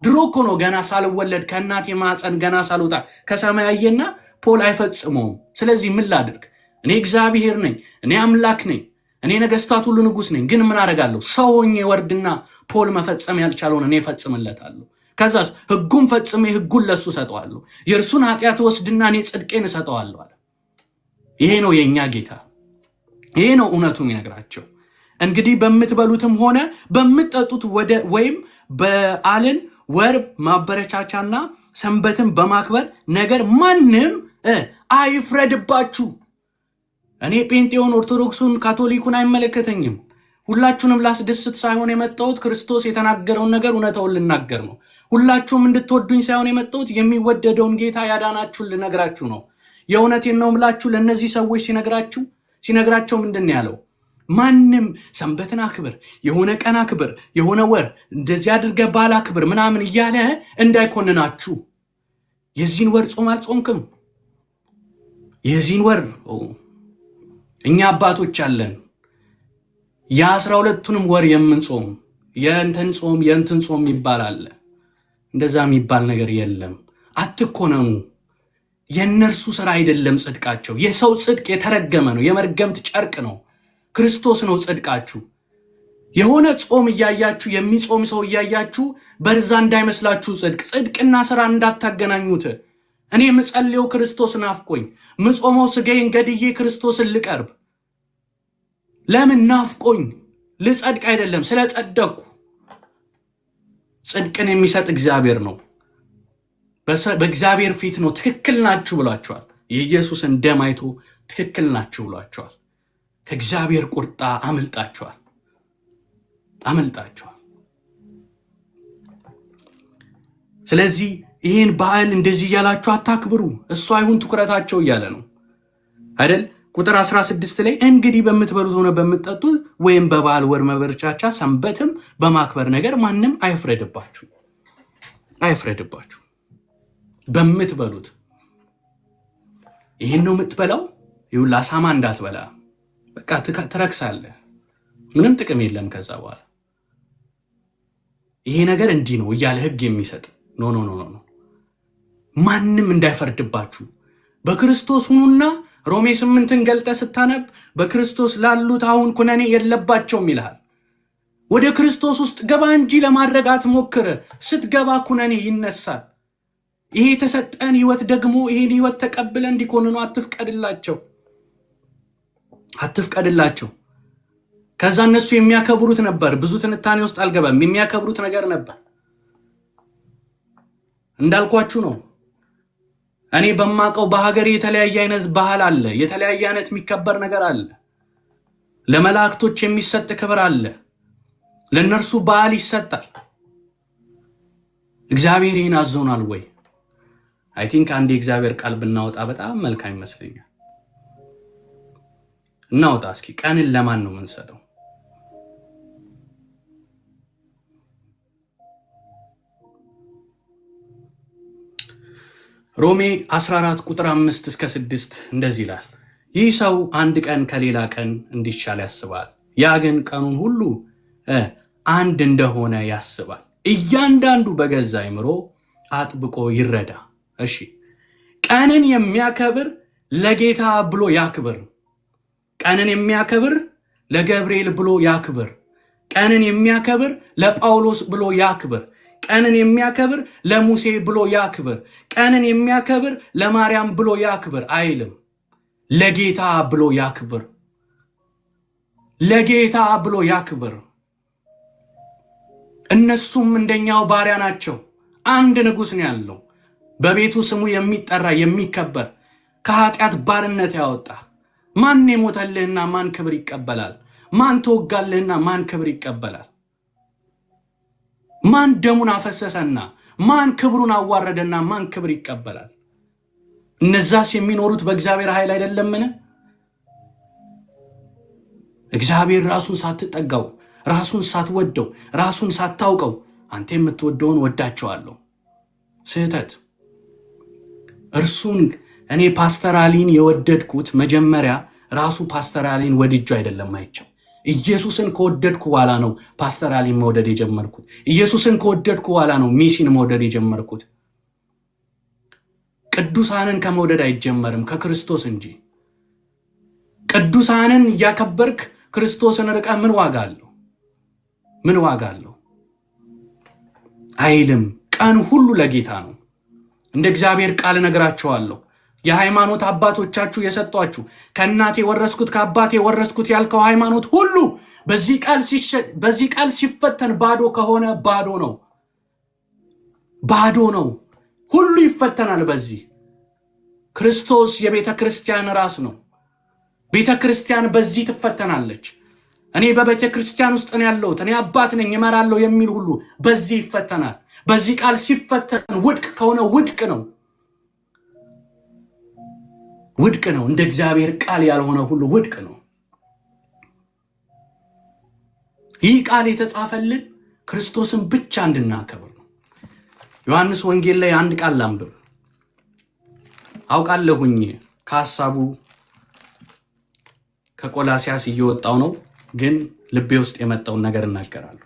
ድሮ እኮ ነው ገና ሳልወለድ ከእናቴ ማፀን ገና ሳልወጣ ከሰማይ አየና ፖል አይፈጽመውም። ስለዚህ ምን ላድርግ? እኔ እግዚአብሔር ነኝ፣ እኔ አምላክ ነኝ፣ እኔ ነገስታት ሁሉ ንጉስ ነኝ። ግን ምን አደርጋለሁ? ሰው ሆኜ ወርድና ፖል መፈጸም ያልቻለውን እኔ እፈጽምለታለሁ። ከዛስ ሕጉን ፈጽሜ ሕጉን ለሱ ሰጠዋለሁ። የእርሱን ኃጢአት ወስድና እኔ ጽድቄን እሰጠዋለሁ አለ። ይሄ ነው የእኛ ጌታ። ይሄ ነው እውነቱ የሚነግራቸው። እንግዲህ በምትበሉትም ሆነ በምትጠጡት ወይም በዓልን፣ ወር ማበረቻቻና ሰንበትን በማክበር ነገር ማንም አይፍረድባችሁ። እኔ ጴንጤውን፣ ኦርቶዶክሱን፣ ካቶሊኩን አይመለከተኝም። ሁላችሁንም ላስደስት ሳይሆን የመጣሁት ክርስቶስ የተናገረውን ነገር እውነታውን ልናገር ነው። ሁላችሁም እንድትወዱኝ ሳይሆን የመጣሁት የሚወደደውን ጌታ ያዳናችሁን ልነግራችሁ ነው። የእውነቴን ነው የምላችሁ። ለእነዚህ ሰዎች ሲነግራቸው ምንድን ያለው? ማንም ሰንበትን አክብር፣ የሆነ ቀን አክብር፣ የሆነ ወር እንደዚህ አድርገህ በዓል አክብር ምናምን እያለ እንዳይኮንናችሁ። የዚህን ወር ጾም አልጾምክም? የዚህን ወር እኛ አባቶች አለን የ12ቱንም ወር የምንጾም የእንትን ጾም ይባላል። እንደዛ የሚባል ነገር የለም። አትኮነኑ። የእነርሱ ስራ አይደለም ጽድቃቸው። የሰው ጽድቅ የተረገመ ነው፣ የመርገምት ጨርቅ ነው። ክርስቶስ ነው ጽድቃችሁ። የሆነ ጾም እያያችሁ የሚጾም ሰው እያያችሁ በርዛ እንዳይመስላችሁ ጽድቅና ስራ እንዳታገናኙት። እኔ ምጸልየው ክርስቶስ ናፍቆኝ፣ ምጾመው ስጋዬን ገድዬ ክርስቶስን ልቀርብ። ለምን ናፍቆኝ? ልጸድቅ አይደለም፣ ስለጸደቅኩ። ጽድቅን የሚሰጥ እግዚአብሔር ነው። በእግዚአብሔር ፊት ነው ትክክል ናችሁ ብሏቸዋል። የኢየሱስን ደም አይቶ ትክክል ናችሁ ብሏቸዋል። ከእግዚአብሔር ቁጣ አመልጣቸዋል። ስለዚህ ይህን በዓል እንደዚህ እያላችሁ አታክብሩ፣ እሱ አይሁን ትኩረታቸው እያለ ነው አይደል? ቁጥር 16 ላይ እንግዲህ በምትበሉት ሆነ በምትጠጡት ወይም በበዓል ወር መበርቻቻ ሰንበትም በማክበር ነገር ማንም አይፍረድባችሁ። በምትበሉት ይህን ነው የምትበላው። ይሁን ለአሳማ እንዳትበላ፣ በቃ ትረክሳለህ። ምንም ጥቅም የለም ከዛ በኋላ። ይሄ ነገር እንዲህ ነው እያለ ህግ የሚሰጥ ኖ ማንም እንዳይፈርድባችሁ በክርስቶስ ሁኑና። ሮሜ 8ን ገልጠ ስታነብ በክርስቶስ ላሉት አሁን ኩነኔ የለባቸውም ይልሃል። ወደ ክርስቶስ ውስጥ ገባ እንጂ ለማድረግ አትሞክር። ስትገባ ኩነኔ ይነሳል። ይሄ የተሰጠን ህይወት ደግሞ ይሄን ህይወት ተቀብለ እንዲኮንኑ አትፍቀድላቸው። ከዛ እነሱ የሚያከብሩት ነበር። ብዙ ትንታኔ ውስጥ አልገባም። የሚያከብሩት ነገር ነበር እንዳልኳችሁ ነው። እኔ በማቀው በሀገር የተለያየ አይነት ባህል አለ። የተለያየ አይነት የሚከበር ነገር አለ። ለመላእክቶች የሚሰጥ ክብር አለ። ለነርሱ በዓል ይሰጣል። እግዚአብሔር ይህን አዘውናል ወይ? አይ ቲንክ አንድ የእግዚአብሔር ቃል ብናወጣ በጣም መልካም ይመስለኛል። እናውጣ እስኪ። ቀንን ለማን ነው የምንሰጠው? ሮሜ 14 ቁጥር 5 እስከ 6 እንደዚህ ይላል። ይህ ሰው አንድ ቀን ከሌላ ቀን እንዲሻል ያስባል፣ ያ ግን ቀኑን ሁሉ አንድ እንደሆነ ያስባል። እያንዳንዱ በገዛ አእምሮ አጥብቆ ይረዳ። እሺ፣ ቀንን የሚያከብር ለጌታ ብሎ ያክብር። ቀንን የሚያከብር ለገብርኤል ብሎ ያክብር። ቀንን የሚያከብር ለጳውሎስ ብሎ ያክብር። ቀንን የሚያከብር ለሙሴ ብሎ ያክብር። ቀንን የሚያከብር ለማርያም ብሎ ያክብር አይልም። ለጌታ ብሎ ያክብር። ለጌታ ብሎ ያክብር። እነሱም እንደኛው ባሪያ ናቸው። አንድ ንጉሥ ነው ያለው፣ በቤቱ ስሙ የሚጠራ የሚከበር፣ ከኃጢአት ባርነት ያወጣ። ማን የሞተልህና ማን ክብር ይቀበላል? ማን ተወጋልህና ማን ክብር ይቀበላል? ማን ደሙን አፈሰሰና ማን ክብሩን አዋረደና ማን ክብር ይቀበላል? እነዛስ የሚኖሩት በእግዚአብሔር ኃይል አይደለምን? እግዚአብሔር ራሱን ሳትጠጋው፣ ራሱን ሳትወደው፣ ራሱን ሳታውቀው አንተ የምትወደውን ወዳቸዋለሁ። ስህተት። እርሱን እኔ ፓስተራሊን የወደድኩት መጀመሪያ ራሱ ፓስተራሊን ወድጁ አይደለም አይቸው። ኢየሱስን ከወደድኩ በኋላ ነው ፓስተራሊን መውደድ የጀመርኩት። ኢየሱስን ከወደድኩ በኋላ ነው ሚሲን መውደድ የጀመርኩት። ቅዱሳንን ከመውደድ አይጀመርም ከክርስቶስ እንጂ። ቅዱሳንን እያከበርክ ክርስቶስን ርቀ ምን ዋጋ አለው? ምን ዋጋ አለው? አይልም። ቀን ሁሉ ለጌታ ነው። እንደ እግዚአብሔር ቃል ነግራቸዋለሁ። የሃይማኖት አባቶቻችሁ የሰጧችሁ ከእናቴ ወረስኩት ከአባቴ ወረስኩት ያልከው ሃይማኖት ሁሉ በዚህ ቃል ሲፈተን ባዶ ከሆነ ባዶ ነው። ባዶ ነው። ሁሉ ይፈተናል። በዚህ ክርስቶስ የቤተ ክርስቲያን ራስ ነው። ቤተ ክርስቲያን በዚህ ትፈተናለች። እኔ በቤተ ክርስቲያን ውስጥ ነው ያለሁት፣ እኔ አባት ነኝ እመራለሁ የሚል ሁሉ በዚህ ይፈተናል። በዚህ ቃል ሲፈተን ውድቅ ከሆነ ውድቅ ነው። እንደ እግዚአብሔር ቃል ያልሆነ ሁሉ ውድቅ ነው። ይህ ቃል የተጻፈልን ክርስቶስን ብቻ እንድናከብር ነው። ዮሐንስ ወንጌል ላይ አንድ ቃል ላንብብ። አውቃለሁኝ ከሐሳቡ ከቆላሲያስ እየወጣው ነው፣ ግን ልቤ ውስጥ የመጣውን ነገር እናገራለሁ።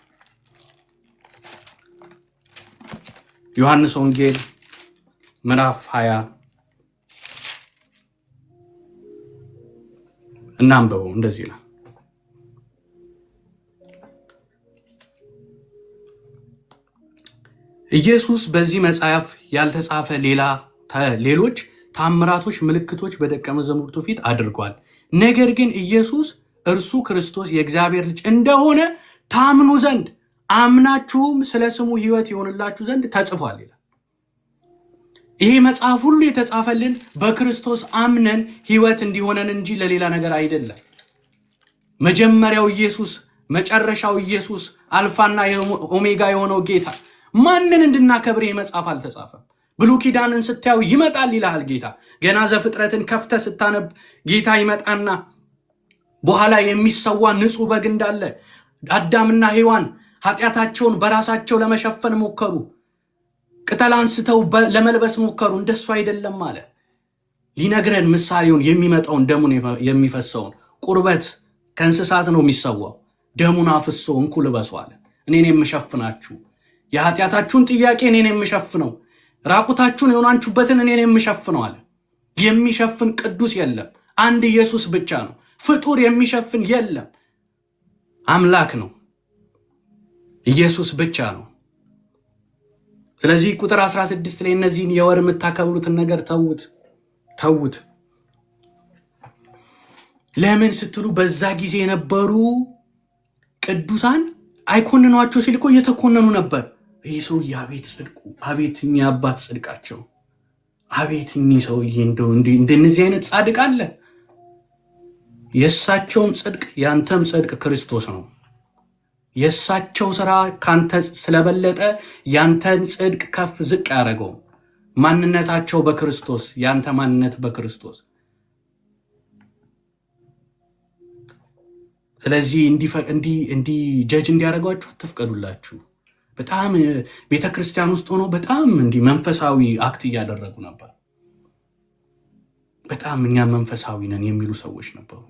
ዮሐንስ ወንጌል ምዕራፍ 20 እናንብበው። እንደዚህ ይላል። ኢየሱስ በዚህ መጽሐፍ ያልተጻፈ ሌሎች ታምራቶች፣ ምልክቶች በደቀ መዛሙርቱ ፊት አድርጓል። ነገር ግን ኢየሱስ እርሱ ክርስቶስ የእግዚአብሔር ልጅ እንደሆነ ታምኑ ዘንድ አምናችሁም ስለ ስሙ ሕይወት ይሆንላችሁ ዘንድ ተጽፏል ይላል። ይሄ መጽሐፍ ሁሉ የተጻፈልን በክርስቶስ አምነን ሕይወት እንዲሆነን እንጂ ለሌላ ነገር አይደለም። መጀመሪያው ኢየሱስ፣ መጨረሻው ኢየሱስ፣ አልፋና ኦሜጋ የሆነው ጌታ ማንን እንድናከብር ይህ መጽሐፍ አልተጻፈም። ብሉይ ኪዳንን ስታዩ ይመጣል ይልሃል ጌታ። ገና ዘፍጥረትን ከፍተ ስታነብ ጌታ ይመጣና በኋላ የሚሰዋ ንጹህ በግ እንዳለ አዳምና ሔዋን ኃጢአታቸውን በራሳቸው ለመሸፈን ሞከሩ። ቅጠል አንስተው ለመልበስ ሞከሩ። እንደሱ አይደለም አለ። ሊነግረን ምሳሌውን የሚመጣውን ደሙን የሚፈሰውን ቁርበት ከእንስሳት ነው የሚሰዋው። ደሙን አፍሶ እንኩ ልበሱ አለ። እኔን የምሸፍናችሁ የኃጢአታችሁን ጥያቄ እኔን የምሸፍነው ራቁታችሁን የሆናችሁበትን እኔን የምሸፍነው አለ። የሚሸፍን ቅዱስ የለም፣ አንድ ኢየሱስ ብቻ ነው። ፍጡር የሚሸፍን የለም፣ አምላክ ነው፣ ኢየሱስ ብቻ ነው። ስለዚህ ቁጥር 16 ላይ እነዚህን የወር የምታከብሩትን ነገር ተዉት። ለምን ስትሉ በዛ ጊዜ የነበሩ ቅዱሳን አይኮንኗቸው ሲል እኮ እየተኮነኑ ነበር። ይህ ሰውዬ አቤት ጽድቁ፣ አቤት እኛ አባት ጽድቃቸው፣ አቤት እኚህ ሰውዬ እንደነዚህ አይነት ጻድቅ አለ። የእሳቸውም ጽድቅ ያንተም ጽድቅ ክርስቶስ ነው። የእሳቸው ስራ ካንተ ስለበለጠ ያንተን ጽድቅ ከፍ ዝቅ ያደረገው ማንነታቸው በክርስቶስ፣ ያንተ ማንነት በክርስቶስ። ስለዚህ እንዲህ ጀጅ እንዲያደርጓችሁ አትፍቀዱላችሁ። በጣም ቤተክርስቲያን ውስጥ ሆኖ በጣም እንዲህ መንፈሳዊ አክት እያደረጉ ነበር። በጣም እኛ መንፈሳዊ ነን የሚሉ ሰዎች ነበሩ።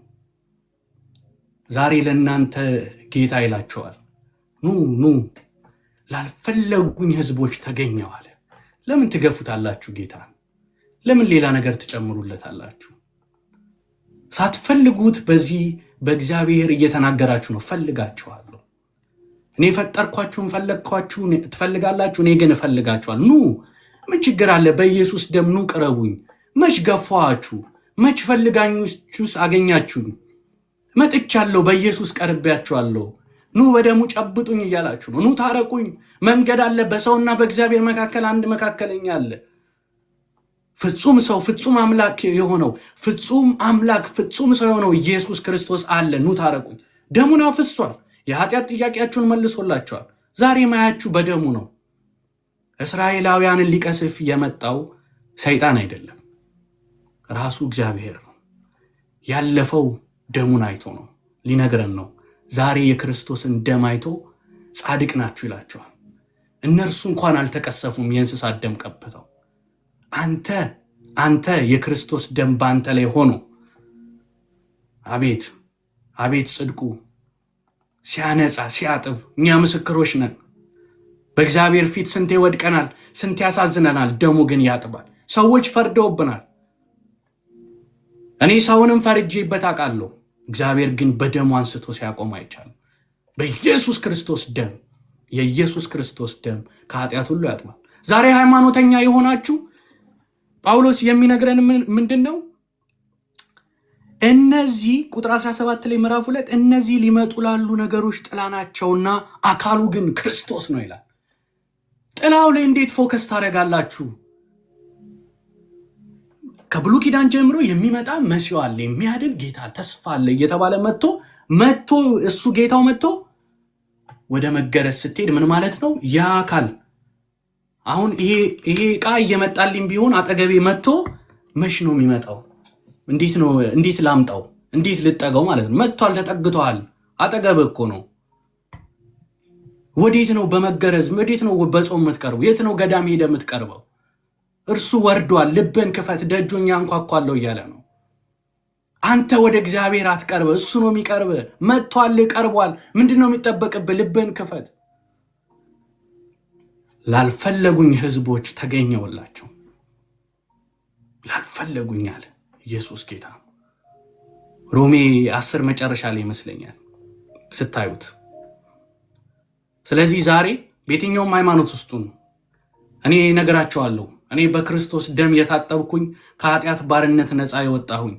ዛሬ ለእናንተ ጌታ ይላቸዋል፣ ኑ ላልፈለጉኝ ህዝቦች ተገኘዋል። ለምን ትገፉታላችሁ ጌታን? ለምን ሌላ ነገር ትጨምሩለታላችሁ? ሳትፈልጉት በዚህ በእግዚአብሔር እየተናገራችሁ ነው። ፈልጋችኋለሁ፣ እኔ ፈጠርኳችሁን ፈለግኳችሁ ትፈልጋላችሁ፣ እኔ ግን እፈልጋችኋል። ኑ፣ ምን ችግር አለ? በኢየሱስ ደም ኑ ቅረቡኝ። መች ገፋችሁ? መች ፈልጋችሁስ አገኛችሁኝ? መጥቻለሁ፣ በኢየሱስ ቀርቤያችኋለሁ። ኑ በደሙ ጨብጡኝ እያላችሁ ነው። ኑ ታረቁኝ። መንገድ አለ፣ በሰውና በእግዚአብሔር መካከል አንድ መካከለኛ አለ። ፍጹም ሰው ፍጹም አምላክ የሆነው ፍጹም አምላክ ፍጹም ሰው የሆነው ኢየሱስ ክርስቶስ አለ። ኑ ታረቁኝ። ደሙን አፍሷል። የኃጢአት ጥያቄያችሁን መልሶላችኋል። ዛሬ ማያችሁ በደሙ ነው። እስራኤላውያንን ሊቀስፍ የመጣው ሰይጣን አይደለም፣ ራሱ እግዚአብሔር ነው። ያለፈው ደሙን አይቶ ነው፣ ሊነግረን ነው። ዛሬ የክርስቶስን ደም አይቶ ጻድቅ ናችሁ ይላቸዋል። እነርሱ እንኳን አልተቀሰፉም፣ የእንስሳት ደም ቀብተው። አንተ የክርስቶስ ደም በአንተ ላይ ሆኖ አቤት ጽድቁ ሲያነጻ ሲያጥብ። እኛ ምስክሮች ነን። በእግዚአብሔር ፊት ስንቴ ወድቀናል፣ ስንቴ ያሳዝነናል። ደሙ ግን ያጥባል። ሰዎች ፈርደውብናል። እኔ ሰውንም ፈርጄበት አውቃለሁ። እግዚአብሔር ግን በደሙ አንስቶ ሲያቆም አይቻልም። በኢየሱስ ክርስቶስ ደም፣ የኢየሱስ ክርስቶስ ደም ከኃጢአት ሁሉ ያጥባል። ዛሬ ሃይማኖተኛ የሆናችሁ ጳውሎስ የሚነግረን ምንድን ነው? እነዚህ ቁጥር 17 ላይ ምዕራፍ 2 እነዚህ ሊመጡ ላሉ ነገሮች ጥላ ናቸውና አካሉ ግን ክርስቶስ ነው ይላል። ጥላው ላይ እንዴት ፎከስ ታደርጋላችሁ? ከብሉይ ኪዳን ጀምሮ የሚመጣ መሲሁ አለ፣ የሚያድን ጌታ ተስፋ አለ እየተባለ መጥቶ መጥቶ እሱ ጌታው መጥቶ ወደ መገረዝ ስትሄድ ምን ማለት ነው? ያ አካል አሁን ይሄ ዕቃ እየመጣልኝ ቢሆን አጠገቤ መጥቶ መች ነው የሚመጣው? እንዴት ነው እንዴት ላምጣው? እንዴት ልጠገው ማለት ነው? መጥቷል፣ ተጠግቷል፣ አጠገብ እኮ ነው። ወዴት ነው በመገረዝ ወዴት ነው በጾም የምትቀርበው? የት ነው ገዳም ሄደ የምትቀርበው? እርሱ ወርዷል። ልብን ክፈት ደጆኛ አንኳኳለሁ እያለ ነው። አንተ ወደ እግዚአብሔር አትቀርበ፣ እሱ ነው የሚቀርብ። መጥቷል፣ ቀርቧል። ምንድነው የሚጠበቅብህ? ልብን ክፈት። ላልፈለጉኝ ህዝቦች ተገኘውላቸው። ላልፈለጉኝ አለ ኢየሱስ ጌታ። ሮሜ 10 መጨረሻ ላይ ይመስለኛል ስታዩት። ስለዚህ ዛሬ በየትኛውም ሃይማኖት ውስጥ ነው እኔ ነገራቸዋለሁ። እኔ በክርስቶስ ደም የታጠብኩኝ ከኃጢአት ባርነት ነፃ የወጣሁኝ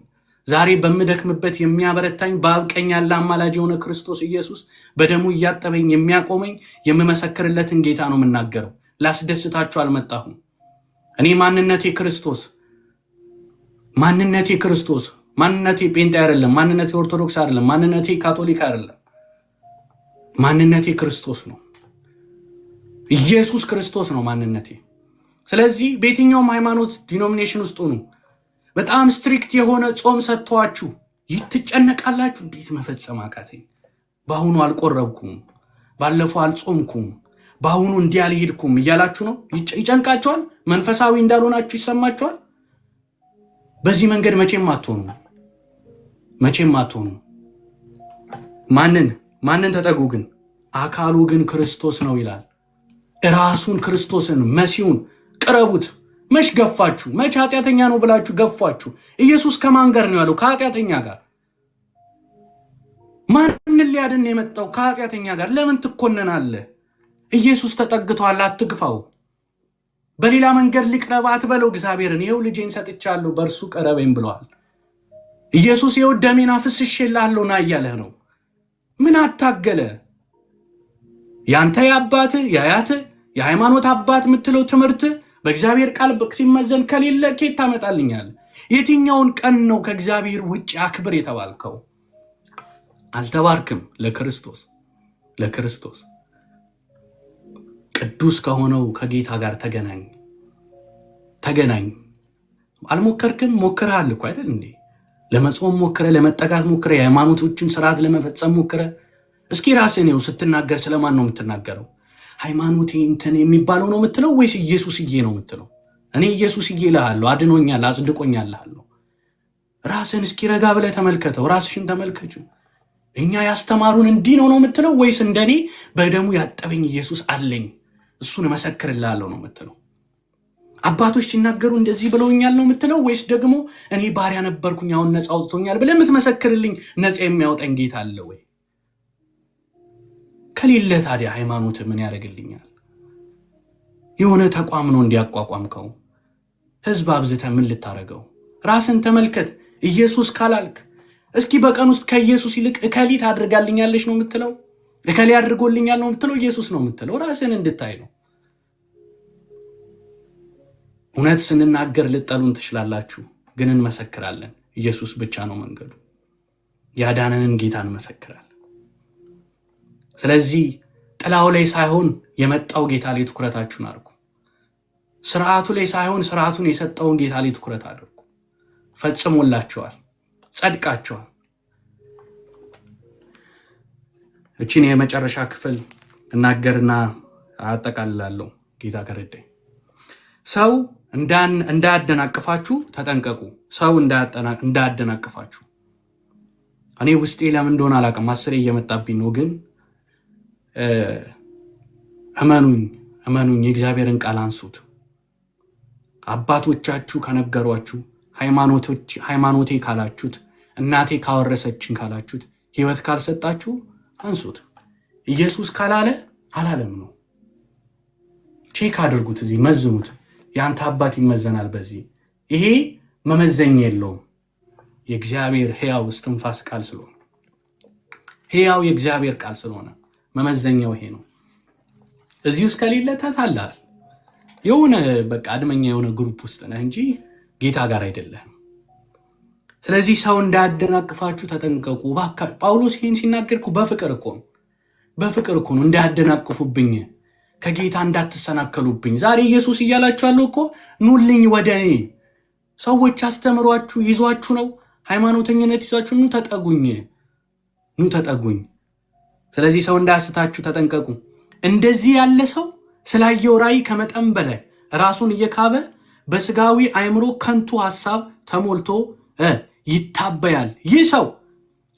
ዛሬ በምደክምበት የሚያበረታኝ በአብ ቀኝ ያለ አማላጅ የሆነ ክርስቶስ ኢየሱስ በደሙ እያጠበኝ የሚያቆመኝ የምመሰክርለትን ጌታ ነው የምናገረው። ላስደስታችሁ አልመጣሁም። እኔ ማንነቴ ክርስቶስ፣ ማንነቴ ጴንጤ አይደለም፣ ማንነቴ ኦርቶዶክስ አይደለም፣ ማንነቴ ካቶሊክ አይደለም። ማንነቴ ክርስቶስ ነው። ኢየሱስ ክርስቶስ ነው ማንነቴ። ስለዚህ በየትኛውም ሃይማኖት ዲኖሚኔሽን ውስጥ ሆኑ በጣም ስትሪክት የሆነ ጾም ሰጥቷችሁ ትጨነቃላችሁ። እንዴት መፈጸም አቃተኝ፣ በአሁኑ አልቆረብኩም፣ ባለፈው አልጾምኩም፣ በአሁኑ እንዲህ አልሄድኩም እያላችሁ ነው። ይጨንቃችኋል። መንፈሳዊ እንዳልሆናችሁ ይሰማችኋል። በዚህ መንገድ መቼም አትሆኑ። ማንን ተጠጉ ግን? አካሉ ግን ክርስቶስ ነው ይላል። ራሱን ክርስቶስን መሲሁን ቅረቡት። መች ገፋችሁ? መች ኃጢአተኛ ነው ብላችሁ ገፋችሁ? ኢየሱስ ከማን ጋር ነው ያለው? ከኃጢአተኛ ጋር። ማንን ሊያድን የመጣው? ከኃጢአተኛ ጋር። ለምን ትኮነናለህ? ኢየሱስ ተጠግቷል፣ አትግፋው። በሌላ መንገድ ልቅረብ አትበለው እግዚአብሔርን። ይኸው ልጄን ሰጥቻለሁ በእርሱ ቀረበኝ ብለዋል ኢየሱስ። ይኸው ደሜን አፍስሼልሃለሁ ና እያለህ ነው። ምን አታገለ? ያንተ የአባትህ የአያትህ የሃይማኖት አባት የምትለው ትምህርት በእግዚአብሔር ቃል ሲመዘን ከሌለ ኬት ታመጣልኛል? የትኛውን ቀን ነው ከእግዚአብሔር ውጭ አክብር የተባልከው? አልተባርክም። ለክርስቶስ ቅዱስ ከሆነው ከጌታ ጋር ተገናኝ። አልሞከርክም? ሞክረሃል እኮ አይደል እንዴ? ለመጾም ሞክረ፣ ለመጠጋት ሞክረ፣ የሃይማኖቶችን ስርዓት ለመፈጸም ሞክረ። እስኪ ራስህ ነው ስትናገር ስለማን ነው የምትናገረው? ሃይማኖቴ እንትን የሚባለው ነው የምትለው ወይስ ኢየሱስዬ ነው የምትለው? እኔ ኢየሱስዬ እልሃለሁ፣ አድኖኛል፣ አጽድቆኛል እልሃለሁ። ራስህን እስኪ ረጋ ብለህ ተመልከተው፣ ራስሽን ተመልከችው። እኛ ያስተማሩን እንዲህ ነው የምትለው ወይስ እንደኔ በደሙ ያጠበኝ ኢየሱስ አለኝ እሱን እመሰክርልሃለሁ ነው የምትለው? አባቶች ሲናገሩ እንደዚህ ብለውኛል ነው የምትለው ወይስ ደግሞ እኔ ባሪያ ነበርኩኝ አሁን ነፃ አውጥቶኛል ብለህ የምትመሰክርልኝ ነፃ የሚያወጣኝ ጌታ አለ ወይ? ከሌለ ታዲያ ሃይማኖት ምን ያደርግልኛል? የሆነ ተቋም ነው እንዲያቋቋምከው። ህዝብ አብዝተ ምን ልታረገው? ራስን ተመልከት። ኢየሱስ ካላልክ እስኪ በቀን ውስጥ ከኢየሱስ ይልቅ እከሊት አድርጋልኛለች ነው የምትለው? እከሊ አድርጎልኛል ነው የምትለው? ኢየሱስ ነው የምትለው? ራስን እንድታይ ነው። እውነት ስንናገር ልጠሉን ትችላላችሁ፣ ግን እንመሰክራለን። ኢየሱስ ብቻ ነው መንገዱ። ያዳነንን ጌታ እንመሰክራለን። ስለዚህ ጥላው ላይ ሳይሆን የመጣው ጌታ ላይ ትኩረታችሁን አድርጉ። ስርዓቱ ላይ ሳይሆን ስርዓቱን የሰጠውን ጌታ ላይ ትኩረት አድርጉ። ፈጽሞላችኋል፣ ጸድቃችኋል። እቺን የመጨረሻ ክፍል እናገርና አጠቃልላለሁ ጌታ ከረዳኝ። ሰው እንዳያደናቅፋችሁ ተጠንቀቁ። ሰው እንዳያደናቅፋችሁ። እኔ ውስጤ ለምን እንደሆነ አላውቅም፣ 10 እየመጣብኝ ነው። ግን እመኑኝ የእግዚአብሔርን ቃል አንሱት። አባቶቻችሁ ከነገሯችሁ፣ ሃይማኖቴ ካላችሁት፣ እናቴ ካወረሰችን ካላችሁት፣ ህይወት ካልሰጣችሁ አንሱት። ኢየሱስ ካላለ አላለም ነው። ቼክ አድርጉት፣ እዚህ መዝኑት። የአንተ አባት ይመዘናል በዚህ። ይሄ መመዘኛ የለውም። የእግዚአብሔር ሕያው እስትንፋስ ቃል ስለሆነ፣ ሕያው የእግዚአብሔር ቃል ስለሆነ መመዘኛው ይሄ ነው። እዚህ ውስጥ ከሌለ ታታላል። የሆነ በቃ አድመኛ የሆነ ግሩፕ ውስጥ ነህ እንጂ ጌታ ጋር አይደለህም። ስለዚህ ሰው እንዳያደናቅፋችሁ ተጠንቀቁ። ጳውሎስ ይህን ሲናገርኩ በፍቅር እኮ ነው እንዳያደናቅፉብኝ፣ ከጌታ እንዳትሰናከሉብኝ። ዛሬ ኢየሱስ እያላችሁ ያለው እኮ ኑልኝ ወደ እኔ። ሰዎች አስተምሯችሁ ይዟችሁ ነው፣ ሃይማኖተኝነት ይዟችሁ ኑ ተጠጉኝ። ስለዚህ ሰው እንዳያስታችሁ ተጠንቀቁ። እንደዚህ ያለ ሰው ስላየው ራእይ ከመጠን በላይ ራሱን እየካበ በስጋዊ አእምሮ ከንቱ ሐሳብ ተሞልቶ ይታበያል። ይህ ሰው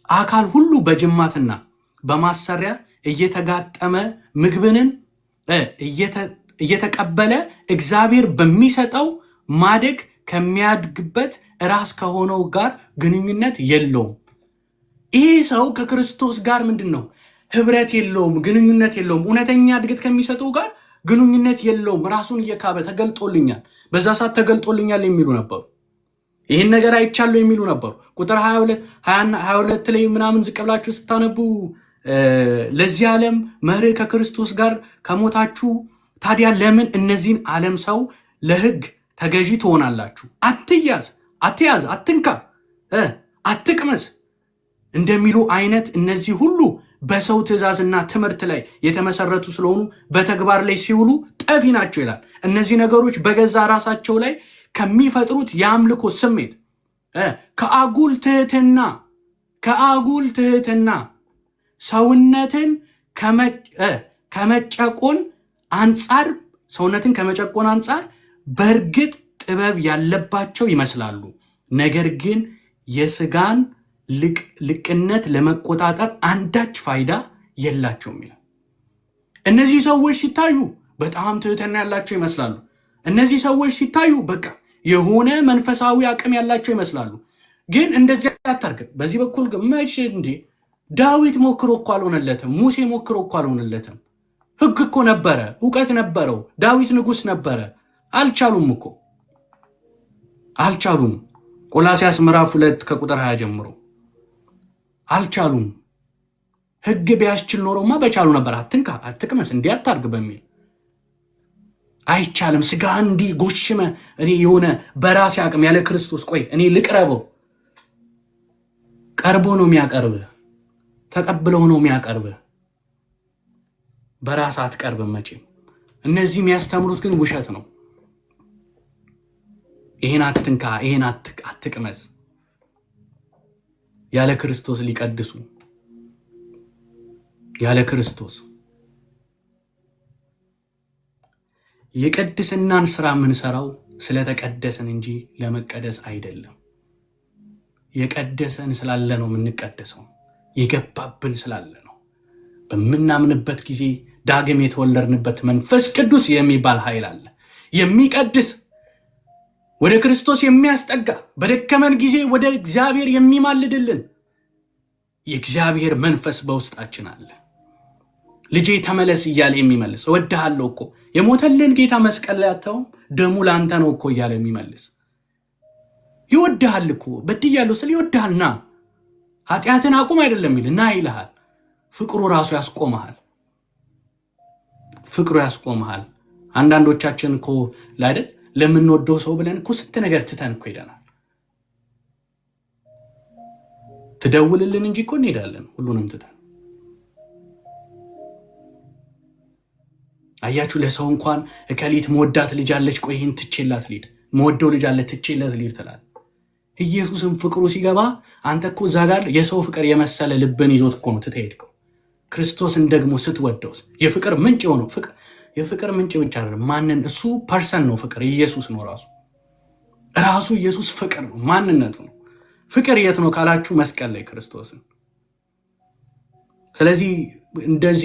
አካል ሁሉ በጅማትና በማሰሪያ እየተጋጠመ ምግብንን እየተቀበለ እግዚአብሔር በሚሰጠው ማደግ ከሚያድግበት ራስ ከሆነው ጋር ግንኙነት የለውም። ይህ ሰው ከክርስቶስ ጋር ምንድነው? ህብረት የለውም፣ ግንኙነት የለውም። እውነተኛ እድገት ከሚሰጠው ጋር ግንኙነት የለውም። ራሱን እየካበ ተገልጦልኛል፣ በዛ ሰዓት ተገልጦልኛል የሚሉ ነበሩ። ይህን ነገር አይቻለሁ የሚሉ ነበሩ። ቁጥር 22 ላይ ምናምን ዝቅ ብላችሁ ስታነቡ ለዚህ ዓለም መርህ ከክርስቶስ ጋር ከሞታችሁ ታዲያ ለምን እነዚህን ዓለም ሰው ለህግ ተገዢ ትሆናላችሁ? አትያዝ፣ አትንካ፣ አትቅመስ እንደሚሉ አይነት እነዚህ ሁሉ በሰው ትእዛዝና ትምህርት ላይ የተመሰረቱ ስለሆኑ በተግባር ላይ ሲውሉ ጠፊ ናቸው ይላል። እነዚህ ነገሮች በገዛ ራሳቸው ላይ ከሚፈጥሩት የአምልኮ ስሜት ከአጉል ትህትና ሰውነትን ከመጨቆን አንጻር በእርግጥ ጥበብ ያለባቸው ይመስላሉ፣ ነገር ግን የስጋን ልቅነት ለመቆጣጠር አንዳች ፋይዳ የላቸውም ይላል። እነዚህ ሰዎች ሲታዩ በጣም ትህትና ያላቸው ይመስላሉ። እነዚህ ሰዎች ሲታዩ በቃ የሆነ መንፈሳዊ አቅም ያላቸው ይመስላሉ። ግን እንደዚህ አታርግ። በዚህ በኩል መቼ እንዴ ዳዊት ሞክሮ እኮ አልሆነለትም። ሙሴ ሞክሮ እኮ አልሆነለትም። ህግ እኮ ነበረ፣ እውቀት ነበረው። ዳዊት ንጉስ ነበረ። አልቻሉም። ቆላስያስ ምዕራፍ 2 ከቁጥር 20 ጀምሮ አልቻሉም። ህግ ቢያስችል ኖሮማ በቻሉ ነበር። አትንካ፣ አትቅመስ፣ እንዲህ አታርግ በሚል አይቻልም። ስጋ እንዲህ ጎሽመ እኔ የሆነ በራሴ አቅም ያለ ክርስቶስ ቆይ እኔ ልቅረበው። ቀርቦ ነው የሚያቀርብህ፣ ተቀብለው ነው የሚያቀርብህ። በራስ አትቀርብም መቼም። እነዚህ የሚያስተምሩት ግን ውሸት ነው። ይሄን አትንካ፣ ይሄን አትቅመስ ያለ ክርስቶስ ሊቀድሱ ያለ ክርስቶስ የቅድስናን ስራ የምንሰራው ስለተቀደሰን እንጂ ለመቀደስ አይደለም። የቀደሰን ስላለ ነው የምንቀደሰው። የገባብን ስላለ ነው። በምናምንበት ጊዜ ዳግም የተወለድንበት መንፈስ ቅዱስ የሚባል ኃይል አለ። የሚቀድስ ወደ ክርስቶስ የሚያስጠጋ በደከመን ጊዜ ወደ እግዚአብሔር የሚማልድልን የእግዚአብሔር መንፈስ በውስጣችን አለ። ልጄ ተመለስ እያለ የሚመልስ እወድሃለሁ እኮ የሞተልን ጌታ መስቀል ላይ አታውም ደሙ ለአንተ ነው እኮ እያለ የሚመልስ ይወድሃል እኮ በድያለሁ ስለ ይወድሃል ና ኃጢአትን አቁም አይደለም ይል ና ይልሃል። ፍቅሩ ራሱ ያስቆምሃል። አንዳንዶቻችን እኮ አይደል ለምንወደው ሰው ብለን እኮ ስንት ነገር ትተን እኮ ሄደናል። ትደውልልን እንጂ እኮ እንሄዳለን ሁሉንም ትተን። አያችሁ ለሰው እንኳን እከሊት መወዳት ልጅ አለች፣ ቆይ ይህን ትቼላት ልሂድ፣ መወደው ልጅ አለ ትቼላት ልሂድ ትላል። ኢየሱስም ፍቅሩ ሲገባ አንተ እኮ እዛ ጋር የሰው ፍቅር የመሰለ ልብን ይዞት እኮ ነው ትተሄድከው። ክርስቶስን ደግሞ ስትወደውስ የፍቅር ምንጭ የሆነው የፍቅር ምንጭ ብቻ አይደለም፣ ማንን እሱ ፐርሰን ነው። ፍቅር ኢየሱስ ነው ራሱ ኢየሱስ ፍቅር ነው፣ ማንነቱ ነው። ፍቅር የት ነው ካላችሁ መስቀል ላይ ክርስቶስን። ስለዚህ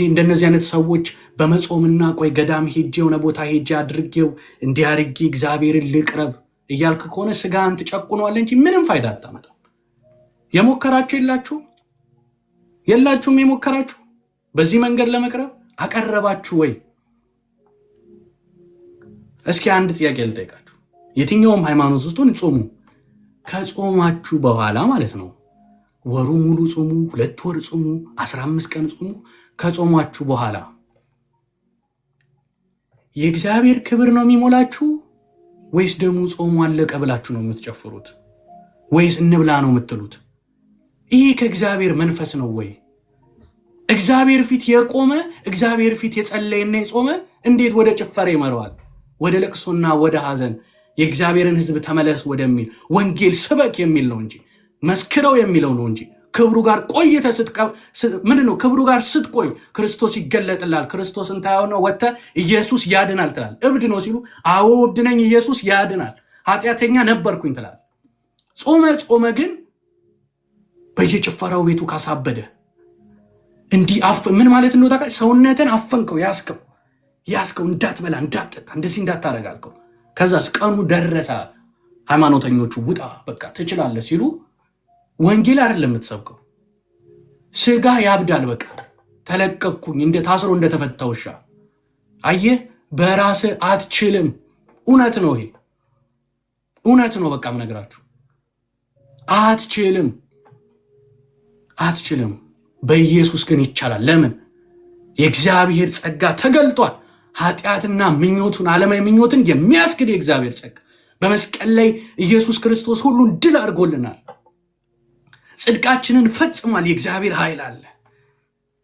እንደነዚህ አይነት ሰዎች በመጾምና ቆይ ገዳም ሄጄ የሆነ ቦታ ሄጄ አድርጌው እንዲያርጌ እግዚአብሔርን ልቅረብ እያልክ ከሆነ ስጋን ትጨቁነዋል እንጂ ምንም ፋይዳ አታመጣም። የሞከራችሁ የላችሁም? የሞከራችሁ በዚህ መንገድ ለመቅረብ አቀረባችሁ ወይ? እስኪ አንድ ጥያቄ ልጠይቃችሁ። የትኛውም ሃይማኖት ውስጥ ጾሙ። ከጾማችሁ በኋላ ማለት ነው ወሩ ሙሉ ጾሙ፣ 2 ወር ጾሙ፣ 15 ቀን ጾሙ። ከጾማችሁ በኋላ የእግዚአብሔር ክብር ነው የሚሞላችሁ ወይስ ደግሞ ጾሙ አለቀ ብላችሁ ነው የምትጨፍሩት? ወይስ እንብላ ነው የምትሉት? ይህ ከእግዚአብሔር መንፈስ ነው ወይ? እግዚአብሔር ፊት የቆመ እግዚአብሔር ፊት የጸለየና የጾመ እንዴት ወደ ጭፈራ ይመረዋል? ወደ ለቅሶና ወደ ሐዘን የእግዚአብሔርን ሕዝብ ተመለስ ወደሚል ወንጌል ስበክ የሚል ነው እንጂ መስክረው የሚለው ነው እንጂ ክብሩ ጋር ቆይተ ምንድነው? ክብሩ ጋር ስትቆይ ክርስቶስ ይገለጥላል። ክርስቶስን ታየውና ወጥተ ኢየሱስ ያድናል ትላል። እብድ ነው ሲሉ አዎ እብድ ነኝ፣ ኢየሱስ ያድናል፣ ኃጢአተኛ ነበርኩኝ ትላል። ጾመ ግን በየጭፈራው ቤቱ ካሳበደ እንዲህ ምን ማለት ነው ታውቃለህ? ሰውነትን አፈንከው፣ ያስከው እንዳትበላ እንዳትጠጣ እንደዚህ እንዳታረጋልከው። ከዛስ ቀኑ ደረሰ፣ ሃይማኖተኞቹ ውጣ በቃ ትችላለህ ሲሉ ወንጌል አይደለም የምትሰብከው። ስጋ ያብዳል። በቃ ተለቀቅኩኝ እንደ ታስሮ እንደተፈታ ውሻ። አየህ በራስህ አትችልም። እውነት ነው፣ ይሄ እውነት ነው። በቃ ምነግራችሁ አትችልም። በኢየሱስ ግን ይቻላል። ለምን? የእግዚአብሔር ጸጋ ተገልጧል። ኃጢአትና ምኞቱን ዓለማዊ ምኞትን የሚያስክድ የእግዚአብሔር ጸጋ በመስቀል ላይ ኢየሱስ ክርስቶስ ሁሉን ድል አድርጎልናል። ጽድቃችንን ፈጽሟል። የእግዚአብሔር ኃይል አለ።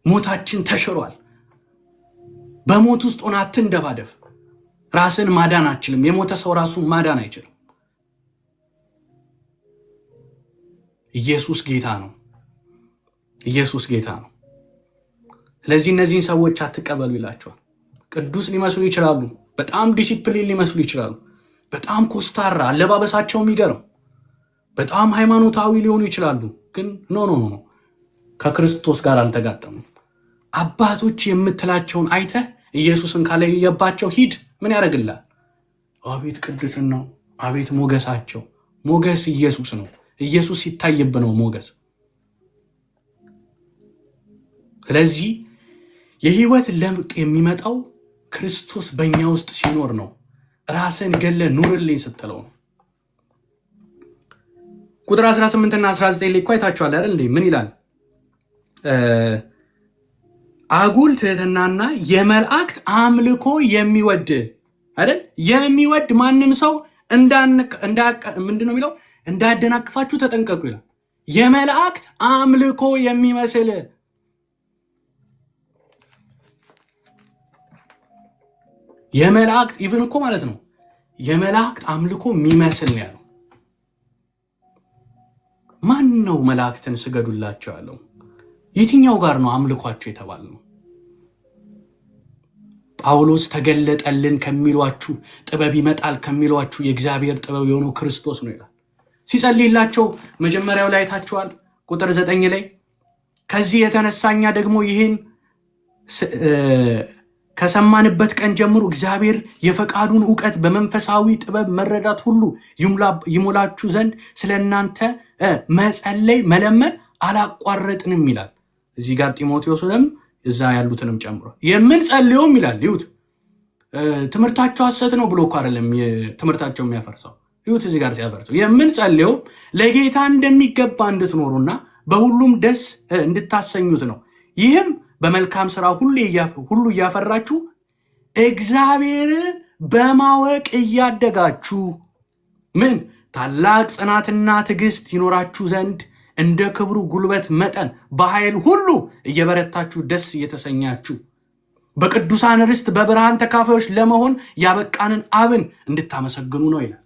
ሞታችን ተሽሯል። በሞት ውስጥ ሆነ አትንደፋደፍ። ራስን ማዳን አትችልም። የሞተ ሰው ራሱን ማዳን አይችልም። ኢየሱስ ጌታ ነው። ኢየሱስ ጌታ ነው። ስለዚህ እነዚህን ሰዎች አትቀበሉ ይላቸዋል። ቅዱስ ሊመስሉ ይችላሉ። በጣም ዲሲፕሊን ሊመስሉ ይችላሉ። በጣም ኮስታራ፣ አለባበሳቸው የሚገርም፣ በጣም ሃይማኖታዊ ሊሆኑ ይችላሉ። ግን ኖ ከክርስቶስ ጋር አልተጋጠሙም። አባቶች የምትላቸውን አይተህ ኢየሱስን ካለየባቸው ሂድ። ምን ያደርግላል? አቤት ቅዱስናው፣ አቤት ሞገሳቸው። ሞገስ ኢየሱስ ነው። ኢየሱስ ሲታይብ ነው ሞገስ። ስለዚህ የህይወት ለውጥ የሚመጣው ክርስቶስ በእኛ ውስጥ ሲኖር ነው። ራስን ገለ ኑርልኝ ስትለው ነው። ቁጥር 18 እና 19 ላይ እኮ አይታችኋል አይደል እንዴ? ምን ይላል? አጉል ትህትናና የመላእክት አምልኮ የሚወድ አይደል? የሚወድ ማንም ሰው ምንድነው የሚለው? እንዳያደናቅፋችሁ ተጠንቀቁ ይላል። የመላእክት አምልኮ የሚመስል የመላእክት ኢቭን እኮ ማለት ነው የመላእክት አምልኮ የሚመስል ነው ያለው። ማን ነው መላእክትን ስገዱላቸው ያለው? የትኛው ጋር ነው አምልኳቸው የተባለው? ጳውሎስ ተገለጠልን ከሚሏችሁ ጥበብ ይመጣል ከሚሏችሁ የእግዚአብሔር ጥበብ የሆነው ክርስቶስ ነው ይላል። ሲጸልይላቸው መጀመሪያው ላይ ታችኋል። ቁጥር 9 ላይ ከዚህ የተነሳኛ ደግሞ ይህን ከሰማንበት ቀን ጀምሮ እግዚአብሔር የፈቃዱን ዕውቀት በመንፈሳዊ ጥበብ መረዳት ሁሉ ይሞላችሁ ዘንድ ስለእናንተ መጸለይ መለመን አላቋረጥንም ይላል። እዚህ ጋር ጢሞቴዎስንም እዛ ያሉትንም ጨምሮ የምንጸልየውም ይላል። ይሁት ትምህርታቸው ሐሰት ነው ብሎ እኮ አይደለም ትምህርታቸው የሚያፈርሰው። ይሁት እዚህ ጋር ሲያፈርሰው የምንጸልየው ለጌታ እንደሚገባ እንድትኖሩና በሁሉም ደስ እንድታሰኙት ነው። ይህም በመልካም ስራ ሁሉ እያፈራችሁ እግዚአብሔር በማወቅ እያደጋችሁ ምን ታላቅ ጽናትና ትዕግስት ይኖራችሁ ዘንድ እንደ ክብሩ ጉልበት መጠን በኃይል ሁሉ እየበረታችሁ ደስ እየተሰኛችሁ በቅዱሳን ርስት በብርሃን ተካፋዮች ለመሆን ያበቃንን አብን እንድታመሰግኑ ነው ይላል።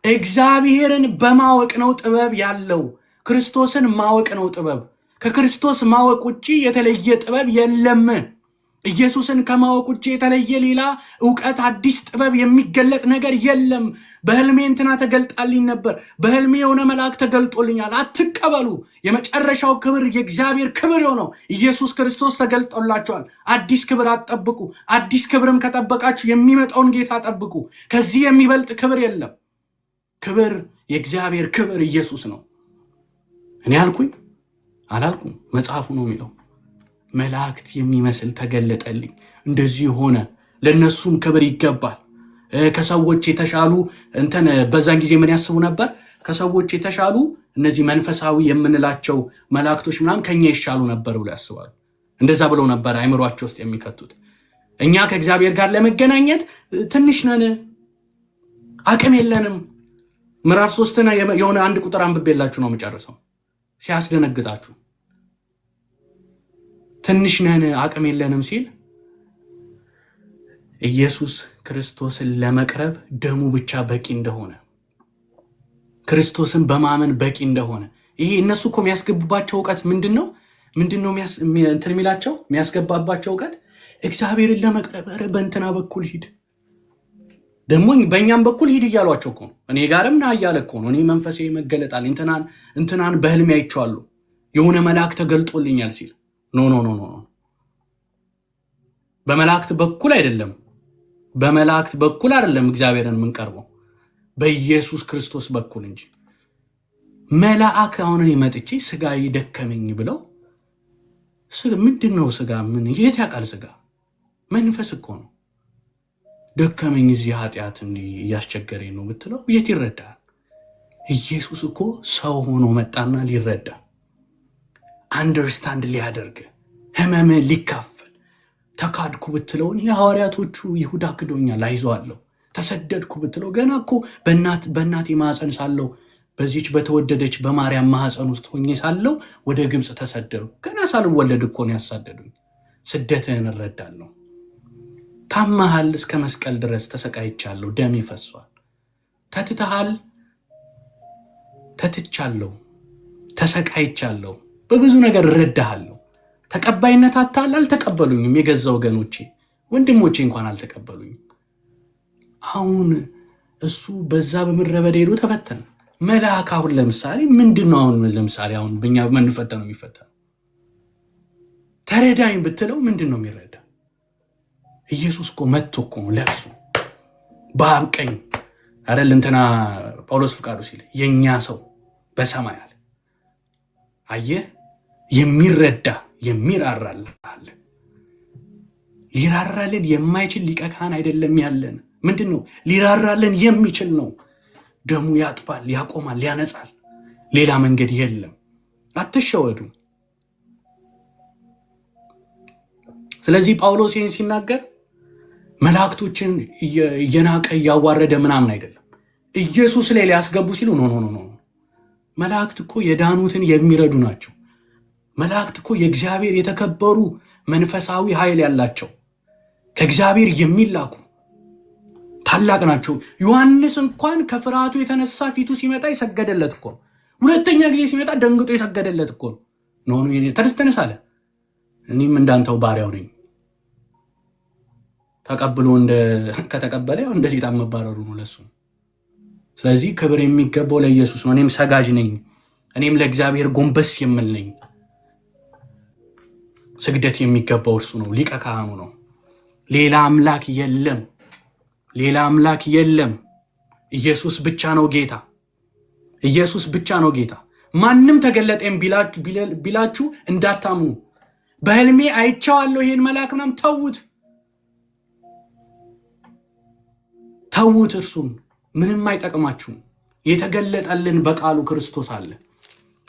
እግዚአብሔርን በማወቅ ነው ጥበብ ያለው። ክርስቶስን ማወቅ ነው ጥበብ። ከክርስቶስ ማወቅ ውጪ የተለየ ጥበብ የለም። ኢየሱስን ከማወቅ ውጪ የተለየ ሌላ ዕውቀት፣ አዲስ ጥበብ የሚገለጥ ነገር የለም። በህልሜ እንትና ተገልጣልኝ ነበር፣ በህልሜ የሆነ መልአክ ተገልጦልኛል አትቀበሉ። የመጨረሻው ክብር የእግዚአብሔር ክብር የሆነው ኢየሱስ ክርስቶስ ተገልጦላቸዋል። አዲስ ክብር አትጠብቁ። አዲስ ክብርም ከጠበቃችሁ የሚመጣውን ጌታ ጠብቁ። ከዚህ የሚበልጥ ክብር የለም። ክብር የእግዚአብሔር ክብር ኢየሱስ ነው። እኔ አላልኩም፣ መጽሐፉ ነው የሚለው። መላእክት የሚመስል ተገለጠልኝ፣ እንደዚህ ሆነ። ለነሱም ክብር ይገባል። ከሰዎች የተሻሉ በዛን ጊዜ ምን ያስቡ ነበር? ከሰዎች የተሻሉ እነዚህ መንፈሳዊ የምንላቸው መላእክቶች ምናምን ከኛ ይሻሉ ነበር ብሎ ያስባሉ። እንደዛ ብለው ነበር አይምሯቸው ውስጥ የሚከቱት። እኛ ከእግዚአብሔር ጋር ለመገናኘት ትንሽ ነን፣ አቅም የለንም፣ ምዕራፍ 3 የሆነ አንድ ቁጥር አንብቤላችሁ ነው የምጨርሰው። ሲያስደነግጣችሁ ትንሽ ነን አቅም የለንም ሲል ኢየሱስ ክርስቶስን ለመቅረብ ደሙ ብቻ በቂ እንደሆነ፣ ክርስቶስን በማመን በቂ እንደሆነ። ይሄ እነሱ እኮ የሚያስገቡባቸው ዕውቀት ምንድነው እንትን የሚላቸው የሚያስገባባቸው ዕውቀት እግዚአብሔርን ለመቅረብ በእንትና በኩል ሂድ፣ ደግሞ በእኛም በኩል ሂድ እያሏቸው እኮ ነው። እኔ ጋርም ና እያለ እኮ ነው። እኔ መንፈሴ መገለጣል እንትናን በህልሜ አይቼዋለሁ የሆነ መልአክ ተገልጦልኛል ሲል ኖ በመላእክት በኩል አይደለም፣ በመላእክት በኩል አይደለም እግዚአብሔርን የምንቀርበው በኢየሱስ ክርስቶስ በኩል እንጂ። መልአክ አሁን እኔ መጥቼ ስጋዬ ደከመኝ ብለው ምንድነው ስጋ? ምን የት ያውቃል ስጋ? መንፈስ እኮ ነው። ደከመኝ እዚህ ኃጢአት እንዲህ እያስቸገረኝ ነው ብትለው የት ይረዳል? ኢየሱስ እኮ ሰው ሆኖ መጣና ሊረዳ አንደርስታንድ ሊያደርግ ህመምን ሊካፈል። ተካድኩ ብትለውን የሐዋርያቶቹ ይሁዳ ክዶኛል አይዞአለሁ። ተሰደድኩ ብትለው ገና እኮ በእናቴ ማህፀን ሳለው በዚች በተወደደች በማርያም ማህፀን ውስጥ ሆኜ ሳለው ወደ ግብፅ ተሰደዱ። ገና ሳልወለድ እኮ ነው ያሳደዱኝ። ስደትህን እረዳለሁ። ታመሃል፣ እስከ መስቀል ድረስ ተሰቃይቻለሁ፣ ደም ይፈሷል። ተትተሃል፣ ተትቻለሁ፣ ተሰቃይቻለሁ፣ በብዙ ነገር እረዳሃለሁ። ተቀባይነት አታል አልተቀበሉኝም። የገዛ ወገኖቼ ወንድሞቼ እንኳን አልተቀበሉኝም። አሁን እሱ በዛ በምድረ በዳ ሄዶ ተፈተነ። መልአክ አሁን ለምሳሌ ምንድነው? አሁን በእኛ መንፈተነው የሚፈተነው ተረዳኝ ብትለው ምንድነው የሚረዳ? ኢየሱስ እኮ መጥቶ እኮ ለእሱ በአብ ቀኝ አይደል እንትና ጳውሎስ ፍቃዱ ሲል የኛ ሰው በሰማይ አለ። አየህ፣ የሚረዳ የሚራራልን ሊራራልን የማይችል ሊቀ ካህን አይደለም ያለን። ምንድነው ሊራራልን የሚችል ነው። ደሙ ያጥባል፣ ያቆማል፣ ያነጻል። ሌላ መንገድ የለም። አትሸወዱ። ስለዚህ ጳውሎስ ይህን ሲናገር መላእክቶችን እየናቀ እያዋረደ ምናምን አይደለም። ኢየሱስ ላይ ሊያስገቡ ሲሉ ኖ መላእክት እኮ የዳኑትን የሚረዱ ናቸው። መላእክት እኮ የእግዚአብሔር የተከበሩ መንፈሳዊ ኃይል ያላቸው ከእግዚአብሔር የሚላኩ ታላቅ ናቸው። ዮሐንስ እንኳን ከፍርሃቱ የተነሳ ፊቱ ሲመጣ ይሰገደለት እኮ ነው። ሁለተኛ ጊዜ ሲመጣ ደንግጦ ይሰገደለት እኮ ነው። ተነስ አለ። እኔም እንዳንተው ባሪያው ነኝ። ተቀብሎ ከተቀበለ እንደ ሰይጣን መባረሩ ነው ለሱ። ስለዚህ ክብር የሚገባው ለኢየሱስ ነው። እኔም ሰጋጅ ነኝ። እኔም ለእግዚአብሔር ጎንበስ የምል ነኝ። ስግደት የሚገባው እርሱ ነው፣ ሊቀ ካህኑ ነው። ሌላ አምላክ የለም፣ ሌላ አምላክ የለም። ኢየሱስ ብቻ ነው ጌታ። ኢየሱስ ብቻ ነው ጌታ። ማንም ተገለጠም ቢላችሁ እንዳታምኑ። በህልሜ አይቼዋለሁ ይሄን መልአክ ምናምን ተዉት። እርሱን ምንም አይጠቅማችሁም። የተገለጠልን በቃሉ ክርስቶስ አለ።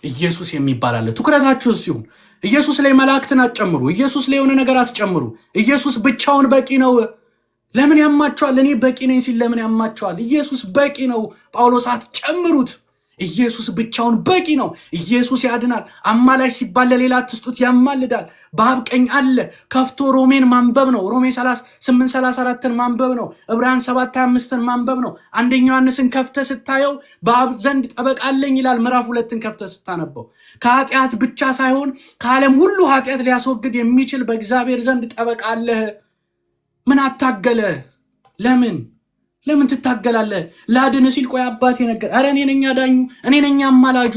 ኢየሱስ የሚባል አለ። ትኩረታችሁ ሲሆን ኢየሱስ ላይ መላእክትን አትጨምሩ። ኢየሱስ ላይ የሆነ ነገር አትጨምሩ። ኢየሱስ ብቻውን በቂ ነው። ለምን ያማቸዋል? እኔ በቂ ነኝ ሲል ለምን ያማቸዋል? ኢየሱስ በቂ ነው። ጳውሎስ አትጨምሩት። ኢየሱስ ብቻውን በቂ ነው። ኢየሱስ ያድናል። አማላጅ ሲባል ለሌላ አትስጡት፣ ያማልዳል። በአብ ቀኝ አለ። ከፍቶ ሮሜን ማንበብ ነው። ሮሜ 8:34 ማንበብ ነው። ዕብራውያን 7:25 ማንበብ ነው። አንደኛ ዮሐንስን ከፍተ ስታየው በአብ ዘንድ ጠበቃ አለኝ ይላል። ምዕራፍ 2 ከፍተ ስታነበው ከኃጢአት ብቻ ሳይሆን ከዓለም ሁሉ ኃጢአት ሊያስወግድ የሚችል በእግዚአብሔር ዘንድ ጠበቃ አለ። ምን አታገለ? ለምን ትታገላለህ? ላድን ሲል ቆይ አባቴ ነገር፣ ኧረ እኔ ነኝ አዳኙ፣ እኔ ነኝ አማላጁ።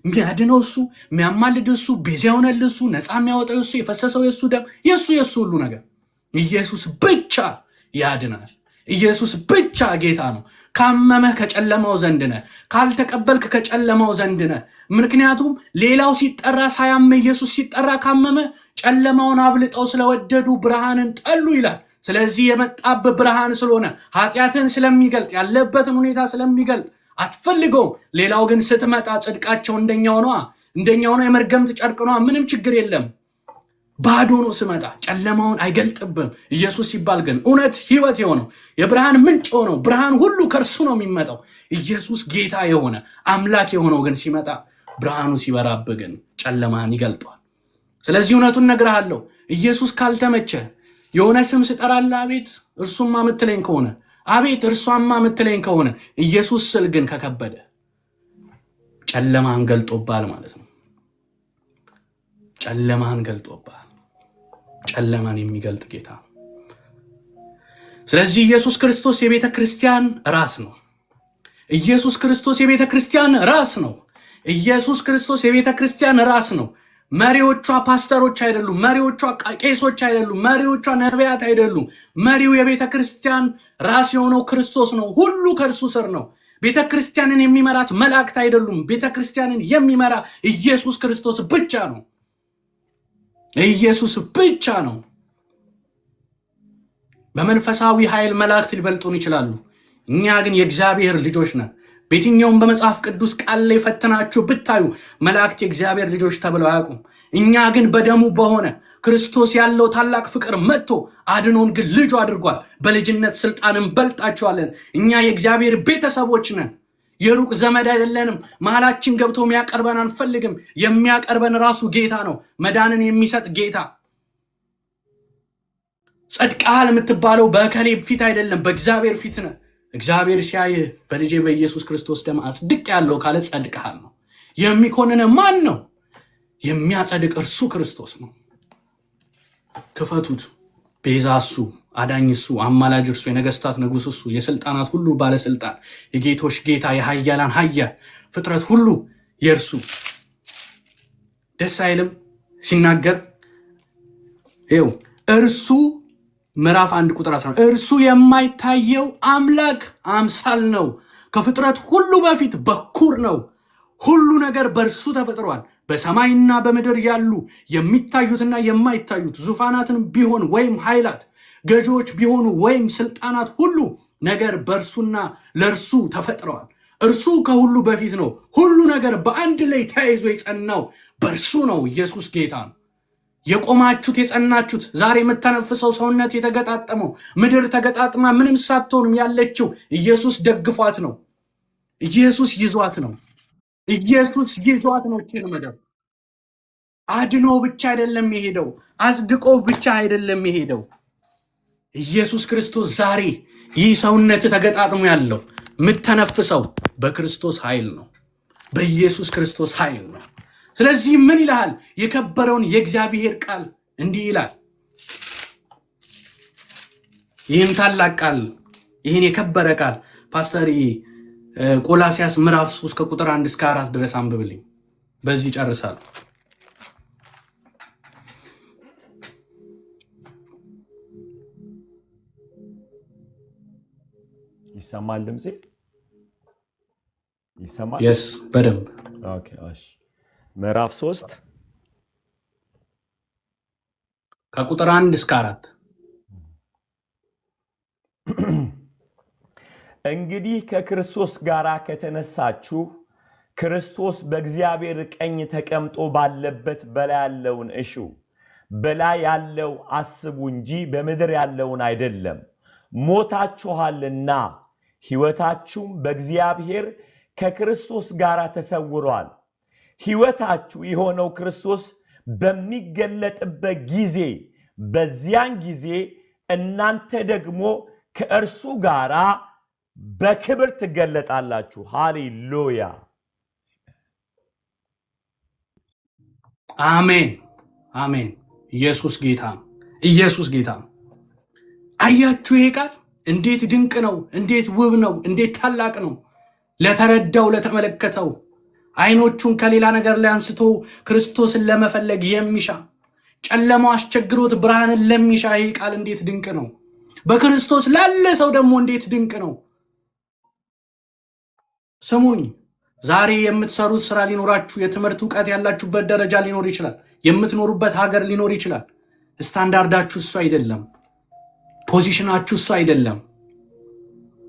የሚያድነው እሱ፣ የሚያማልድ እሱ፣ ቤዛ የሆነልህ እሱ፣ ነፃ የሚያወጣው እሱ፣ የፈሰሰው የሱ ደም፣ የሱ ሁሉ ነገር። ኢየሱስ ብቻ ያድናል። ኢየሱስ ብቻ ጌታ ነው። ካመመህ ከጨለማው ዘንድ ነህ፣ ካልተቀበልክ ከጨለማው ዘንድ ነህ። ምክንያቱም ሌላው ሲጠራ ሳያመ ኢየሱስ ሲጠራ ካመመ ጨለማውን አብልጠው ስለወደዱ ብርሃንን ጠሉ ይላል። ስለዚህ የመጣበት ብርሃን ስለሆነ ኃጢአትን ስለሚገልጥ ያለበትን ሁኔታ ስለሚገልጥ አትፈልገውም። ሌላው ግን ስትመጣ ጽድቃቸው እንደኛው ነው፣ የመርገምት ጨርቅ ነው። ምንም ችግር የለም። ባዶ ነው ስመጣ ጨለማውን አይገልጥብም። ኢየሱስ ሲባል ግን እውነት ህይወት የሆነው የብርሃን ምንጭ ሆነው ብርሃን ሁሉ ከእርሱ ነው የሚመጣው ኢየሱስ ጌታ የሆነ አምላክ የሆነው ግን ሲመጣ ብርሃኑ ሲበራብህ ግን ጨለማን ይገልጠዋል። ስለዚህ እውነቱን ነግርሃለሁ፣ ኢየሱስ ካልተመቸ የሆነ ስም ስጠራልህ አቤት እርሱማ ምትለኝ ከሆነ አቤት እርሷማ ምትለኝ ከሆነ ኢየሱስ ስል ግን ከከበደ ጨለማን ገልጦባል ማለት ነው። ጨለማን ገልጦባል። ጨለማን የሚገልጥ ጌታ። ስለዚህ ኢየሱስ ክርስቶስ የቤተ ክርስቲያን ራስ ነው። ኢየሱስ ክርስቶስ የቤተ ክርስቲያን ራስ ነው። ኢየሱስ ክርስቶስ የቤተ ክርስቲያን ራስ ነው። መሪዎቿ ፓስተሮች አይደሉም። መሪዎቿ ቄሶች አይደሉም። መሪዎቿ ነቢያት አይደሉም። መሪው የቤተ ክርስቲያን ራስ የሆነው ክርስቶስ ነው። ሁሉ ከእርሱ ስር ነው። ቤተ ክርስቲያንን የሚመራት መላእክት አይደሉም። ቤተ ክርስቲያንን የሚመራ ኢየሱስ ክርስቶስ ብቻ ነው። ኢየሱስ ብቻ ነው። በመንፈሳዊ ኃይል መላእክት ሊበልጡን ይችላሉ። እኛ ግን የእግዚአብሔር ልጆች ነን። በየትኛውም በመጽሐፍ ቅዱስ ቃል ላይ ፈትናችሁ ብታዩ መላእክት የእግዚአብሔር ልጆች ተብለው አያውቁም። እኛ ግን በደሙ በሆነ ክርስቶስ ያለው ታላቅ ፍቅር መጥቶ አድኖን ግን ልጁ አድርጓል። በልጅነት ስልጣን እንበልጣቸዋለን። እኛ የእግዚአብሔር ቤተሰቦች ነን። የሩቅ ዘመድ አይደለንም። መሃላችን ገብቶ የሚያቀርበን አንፈልግም። የሚያቀርበን ራሱ ጌታ ነው። መዳንን የሚሰጥ ጌታ። ጸድቀሃል የምትባለው በእከሌ ፊት አይደለም፣ በእግዚአብሔር ፊት ነህ። እግዚአብሔር ሲያይህ በልጄ በኢየሱስ ክርስቶስ ደም አጽድቅ ያለው ካለ ጸድቀሃል ነው። የሚኮንነ ማን ነው? የሚያጸድቅ እርሱ ክርስቶስ ነው። ክፈቱት። ቤዛ እሱ፣ አዳኝ እሱ፣ አማላጅ እርሱ፣ የነገስታት ንጉስ እሱ፣ የስልጣናት ሁሉ ባለስልጣን፣ የጌቶች ጌታ፣ የኃያላን ኃያል፣ ፍጥረት ሁሉ የእርሱ። ደስ አይልም ሲናገር? ይኸው እርሱ ምዕራፍ 1 ቁጥር 10 እርሱ የማይታየው አምላክ አምሳል ነው። ከፍጥረት ሁሉ በፊት በኩር ነው። ሁሉ ነገር በእርሱ ተፈጥሯል። በሰማይና በምድር ያሉ የሚታዩትና የማይታዩት ዙፋናትን ቢሆን ወይም ኃይላት፣ ገዢዎች ቢሆኑ ወይም ስልጣናት፣ ሁሉ ነገር በእርሱና ለእርሱ ተፈጥረዋል። እርሱ ከሁሉ በፊት ነው። ሁሉ ነገር በአንድ ላይ ተያይዞ የጸናው በእርሱ ነው። ኢየሱስ ጌታ ነው። የቆማችሁት የጸናችሁት ዛሬ የምተነፍሰው ሰውነት የተገጣጠመው ምድር ተገጣጥማ ምንም ሳትሆንም ያለችው ኢየሱስ ደግፏት ነው። ኢየሱስ ይዟት ነው። ኢየሱስ ይዟት ነው። ችን ምድር አድኖ ብቻ አይደለም የሄደው፣ አጽድቆ ብቻ አይደለም የሄደው። ኢየሱስ ክርስቶስ ዛሬ ይህ ሰውነት ተገጣጥሞ ያለው የምተነፍሰው በክርስቶስ ኃይል ነው። በኢየሱስ ክርስቶስ ኃይል ነው። ስለዚህ ምን ይላል? የከበረውን የእግዚአብሔር ቃል እንዲህ ይላል። ይህን ታላቅ ቃል፣ ይህን የከበረ ቃል ፓስተር ቆላስያስ ምዕራፍ 3 ከቁጥር 1 እስከ 4 ድረስ አንብብልኝ። በዚህ ጨርሳለሁ። ይሰማል? ድምጼ ይሰማል? yes በደንብ ኦኬ። እሺ ምዕራፍ 3 ከቁጥር 1 እስከ 4 እንግዲህ ከክርስቶስ ጋር ከተነሳችሁ ክርስቶስ በእግዚአብሔር ቀኝ ተቀምጦ ባለበት በላይ ያለውን እሹ። በላይ ያለው አስቡ እንጂ በምድር ያለውን አይደለም። ሞታችኋልና ሕይወታችሁም በእግዚአብሔር ከክርስቶስ ጋር ተሰውሯል። ሕይወታችሁ የሆነው ክርስቶስ በሚገለጥበት ጊዜ በዚያን ጊዜ እናንተ ደግሞ ከእርሱ ጋር በክብር ትገለጣላችሁ። ሃሌሉያ አሜን አሜን። ኢየሱስ ጌታ ነው። ኢየሱስ ጌታ ነው። አያችሁ ይሄ ቃል እንዴት ድንቅ ነው! እንዴት ውብ ነው! እንዴት ታላቅ ነው! ለተረዳው ለተመለከተው አይኖቹን ከሌላ ነገር ላይ አንስቶ ክርስቶስን ለመፈለግ የሚሻ ጨለማው አስቸግሮት ብርሃንን ለሚሻ ይሄ ቃል እንዴት ድንቅ ነው! በክርስቶስ ላለ ሰው ደግሞ እንዴት ድንቅ ነው! ስሙኝ፣ ዛሬ የምትሰሩት ስራ ሊኖራችሁ፣ የትምህርት ዕውቀት ያላችሁበት ደረጃ ሊኖር ይችላል፣ የምትኖሩበት ሀገር ሊኖር ይችላል። ስታንዳርዳችሁ እሱ አይደለም። ፖዚሽናችሁ እሱ አይደለም።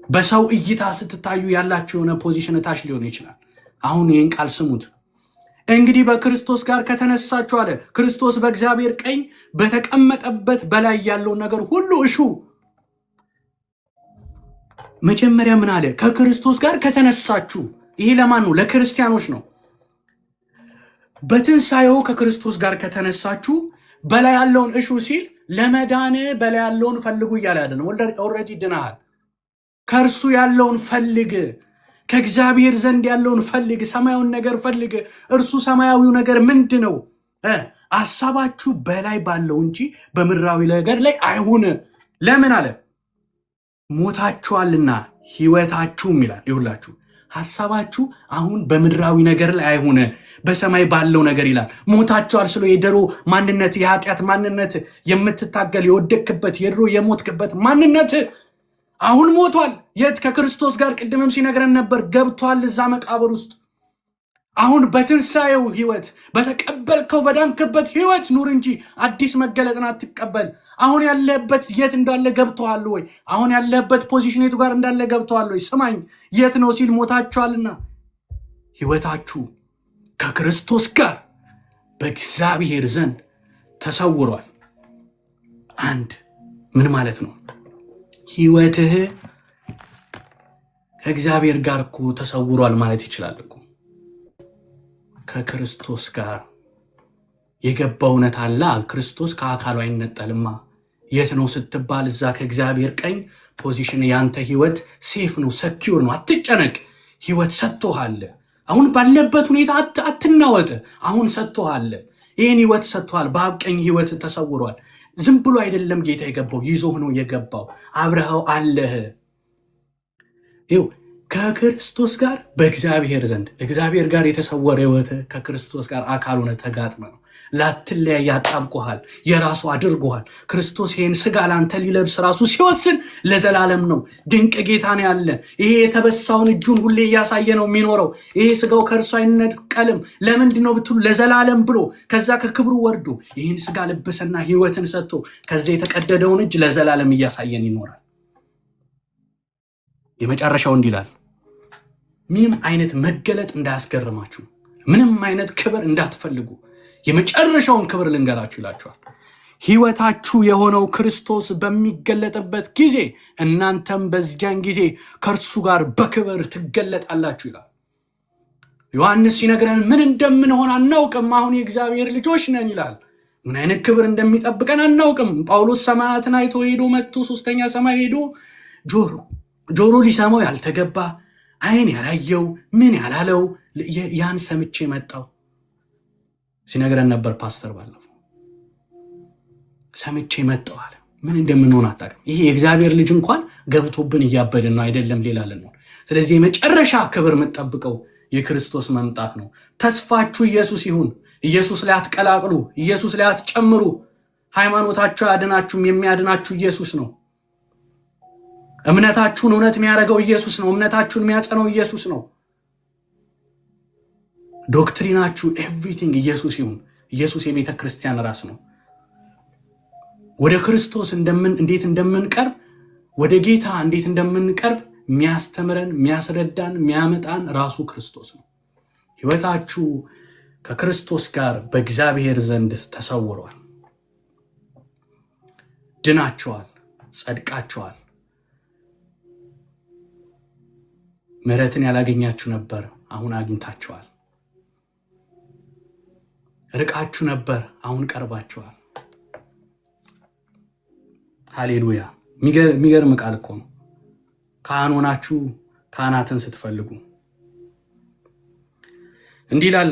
በሰው እይታ ስትታዩ ያላችሁ የሆነ ፖዚሽን ታች ሊሆን ይችላል። አሁን ይህን ቃል ስሙት። እንግዲህ በክርስቶስ ጋር ከተነሳችሁ አለ ክርስቶስ በእግዚአብሔር ቀኝ በተቀመጠበት በላይ ያለውን ነገር ሁሉ እሹ። መጀመሪያ ምን አለ? ከክርስቶስ ጋር ከተነሳችሁ። ይሄ ለማን ነው? ለክርስቲያኖች ነው። በትንሣኤው ከክርስቶስ ጋር ከተነሳችሁ በላይ ያለውን እሹ ሲል ለመዳን በላይ ያለውን ፈልጉ እያለ ያለ ነው። ኦልሬዲ ድናሃል። ከእርሱ ያለውን ፈልግ፣ ከእግዚአብሔር ዘንድ ያለውን ፈልግ፣ ሰማያዊውን ነገር ፈልግ። እርሱ ሰማያዊው ነገር ምንድን ነው? ሐሳባችሁ በላይ ባለው እንጂ በምድራዊ ነገር ላይ አይሁን። ለምን አለ? ሞታችኋልና ሕይወታችሁም ይላል። ይሁላችሁ ሐሳባችሁ አሁን በምድራዊ ነገር ላይ አይሁን፣ በሰማይ ባለው ነገር ይላል። ሞታችኋል ስለ የድሮ ማንነት፣ የኃጢአት ማንነት የምትታገል የወደቅክበት የድሮ የሞትክበት ማንነት አሁን ሞቷል። የት? ከክርስቶስ ጋር ቅድምም ሲነግረን ነበር፣ ገብቷል እዛ መቃብር ውስጥ። አሁን በትንሣኤው ህይወት በተቀበልከው በዳንክበት ህይወት ኑር እንጂ አዲስ መገለጥን አትቀበል። አሁን ያለበት የት እንዳለ ገብተዋል ወይ? አሁን ያለበት ፖዚሽኔቱ ጋር እንዳለ ገብተዋል ወይ? ስማኝ፣ የት ነው ሲል ሞታችኋልና ህይወታችሁ ከክርስቶስ ጋር በእግዚአብሔር ዘንድ ተሰውሯል። አንድ ምን ማለት ነው? ህይወትህ ከእግዚአብሔር ጋር እኮ ተሰውሯል ማለት ይችላል እኮ። ከክርስቶስ ጋር የገባው እውነት አለ። ክርስቶስ ከአካሉ አይነጠልማ። የት ነው ስትባል እዛ ከእግዚአብሔር ቀኝ ፖዚሽን። ያንተ ህይወት ሴፍ ነው፣ ሰኪውር ነው። አትጨነቅ። ህይወት ሰጥቶሃል። አሁን ባለበት ሁኔታ አትናወጥ። አሁን ሰጥቶሃል። ይህን ህይወት ሰጥቶሃል። በአብ ቀኝ ህይወት ተሰውሯል። ዝም ብሎ አይደለም ጌታ የገባው፣ ይዞህ ነው የገባው። አብረኸው አለህ። ይኸው ከክርስቶስ ጋር በእግዚአብሔር ዘንድ እግዚአብሔር ጋር የተሰወረ ህይወት ከክርስቶስ ጋር አካል ሆነ ተጋጥመ ነው። ላትለያይ ያጣብቆሃል፣ የራሱ አድርጎሃል። ክርስቶስ ይህን ስጋ ለአንተ ሊለብስ ራሱ ሲወስን ለዘላለም ነው። ድንቅ ጌታ ነው ያለ። ይሄ የተበሳውን እጁን ሁሌ እያሳየ ነው የሚኖረው። ይሄ ስጋው ከእርሱ አይነቀልም። ለምንድን ነው ብትሉ ለዘላለም ብሎ ከዛ ከክብሩ ወርዶ ይህን ስጋ ለበሰና ህይወትን ሰጥቶ ከዛ የተቀደደውን እጅ ለዘላለም እያሳየን ይኖራል። የመጨረሻው እንዲህ ይላል፣ ምንም አይነት መገለጥ እንዳያስገርማችሁ፣ ምንም አይነት ክብር እንዳትፈልጉ፣ የመጨረሻውን ክብር ልንገራችሁ ይላችኋል። ህይወታችሁ የሆነው ክርስቶስ በሚገለጥበት ጊዜ እናንተም በዚያን ጊዜ ከእርሱ ጋር በክብር ትገለጣላችሁ ይላል። ዮሐንስ ሲነግረን ምን እንደምንሆን አናውቅም፣ አሁን የእግዚአብሔር ልጆች ነን ይላል። ምን አይነት ክብር እንደሚጠብቀን አናውቅም። ጳውሎስ ሰማያትን አይቶ ሄዶ መጥቶ ሶስተኛ ሰማይ ሄዶ ጆሮ ሊሰማው ያልተገባ አይን ያላየው ምን ያላለው ያን ሰምቼ መጣው ሲነግረን ነበር ፓስተር ባለፈው። ሰምቼ መጣው አለ። ምን እንደምንሆን አታውቅም። ይሄ የእግዚአብሔር ልጅ እንኳን ገብቶብን እያበድን ነው አይደለም ሌላ ልንሆን። ስለዚህ የመጨረሻ ክብር የምትጠብቀው የክርስቶስ መምጣት ነው። ተስፋችሁ ኢየሱስ ይሁን። ኢየሱስ ላይ አትቀላቅሉ፣ ኢየሱስ ላይ አትጨምሩ። ሃይማኖታችሁ ያድናችሁም፣ የሚያድናችሁ ኢየሱስ ነው። እምነታችሁን እውነት የሚያደርገው ኢየሱስ ነው። እምነታችሁን የሚያጸነው ኢየሱስ ነው። ዶክትሪናችሁ ኤቭሪቲንግ ኢየሱስ ይሁን። ኢየሱስ የቤተ ክርስቲያን ራስ ነው። ወደ ክርስቶስ እንዴት እንደምንቀርብ፣ ወደ ጌታ እንዴት እንደምንቀርብ የሚያስተምረን፣ የሚያስረዳን፣ የሚያመጣን ራሱ ክርስቶስ ነው። ህይወታችሁ ከክርስቶስ ጋር በእግዚአብሔር ዘንድ ተሰውሯል። ድናችኋል፣ ጸድቃችኋል። ምሕረትን ያላገኛችሁ ነበር፣ አሁን አግኝታችኋል። ርቃችሁ ነበር፣ አሁን ቀርባችኋል። ሃሌሉያ! የሚገርም ቃል እኮ ነው። ካህን ሆናችሁ ካህናትን ስትፈልጉ እንዲህ ይላል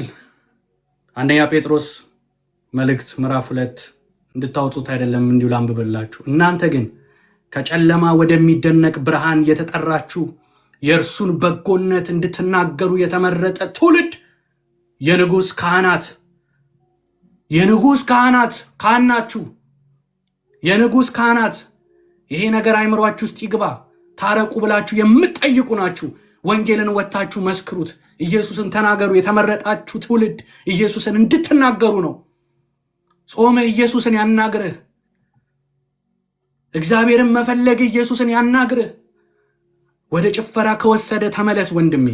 አንደኛ ጴጥሮስ መልእክት ምዕራፍ 2 እንድታወጡት አይደለም እንዲሁ ላንብብላችሁ። እናንተ ግን ከጨለማ ወደሚደነቅ ብርሃን የተጠራችሁ የእርሱን በጎነት እንድትናገሩ የተመረጠ ትውልድ፣ የንጉሥ ካህናት ካህን ናችሁ። የንጉሥ ካህናት። ይሄ ነገር አይምሯችሁ ውስጥ ይግባ። ታረቁ ብላችሁ የምትጠይቁ ናችሁ። ወንጌልን ወታችሁ መስክሩት። ኢየሱስን ተናገሩ። የተመረጣችሁ ትውልድ ኢየሱስን እንድትናገሩ ነው። ጾመ ኢየሱስን ያናግርህ። እግዚአብሔርን መፈለግ ኢየሱስን ያናግርህ። ወደ ጭፈራ ከወሰደ ተመለስ ወንድሜ።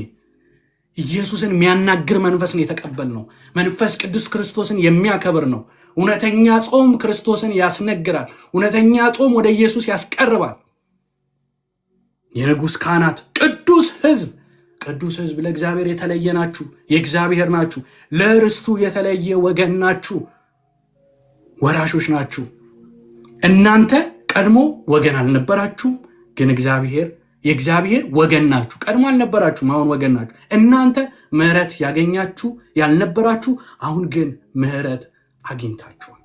ኢየሱስን የሚያናግር መንፈስ ነው የተቀበልነው። መንፈስ ቅዱስ ክርስቶስን የሚያከብር ነው። እውነተኛ ጾም ክርስቶስን ያስነግራል። እውነተኛ ጾም ወደ ኢየሱስ ያስቀርባል። የንጉሥ ካህናት ቅዱስ ሕዝብ ለእግዚአብሔር የተለየ ናችሁ፣ የእግዚአብሔር ናችሁ፣ ለርስቱ የተለየ ወገን ናችሁ፣ ወራሾች ናችሁ። እናንተ ቀድሞ ወገን አልነበራችሁም፣ ግን የእግዚአብሔር ወገን ናችሁ። ቀድሞ አልነበራችሁም፣ አሁን ወገን ናችሁ። እናንተ ምሕረት ያገኛችሁ ያልነበራችሁ፣ አሁን ግን ምሕረት አግኝታችኋል።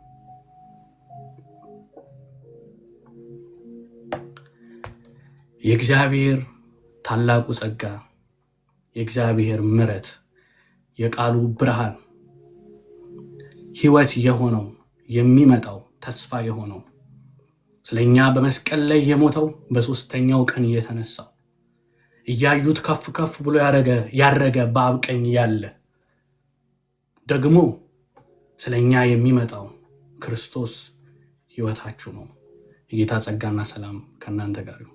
የእግዚአብሔር ታላቁ ጸጋ፣ የእግዚአብሔር ምሕረት፣ የቃሉ ብርሃን፣ ሕይወት የሆነው የሚመጣው ተስፋ የሆነው ስለኛ በመስቀል ላይ የሞተው በሶስተኛው ቀን የተነሳው እያዩት ከፍ ከፍ ብሎ ያረገ በአብ ቀኝ ያለ ደግሞ ስለኛ የሚመጣው ክርስቶስ ሕይወታችሁ ነው። የጌታ ጸጋና ሰላም ከእናንተ ጋር ይሁን።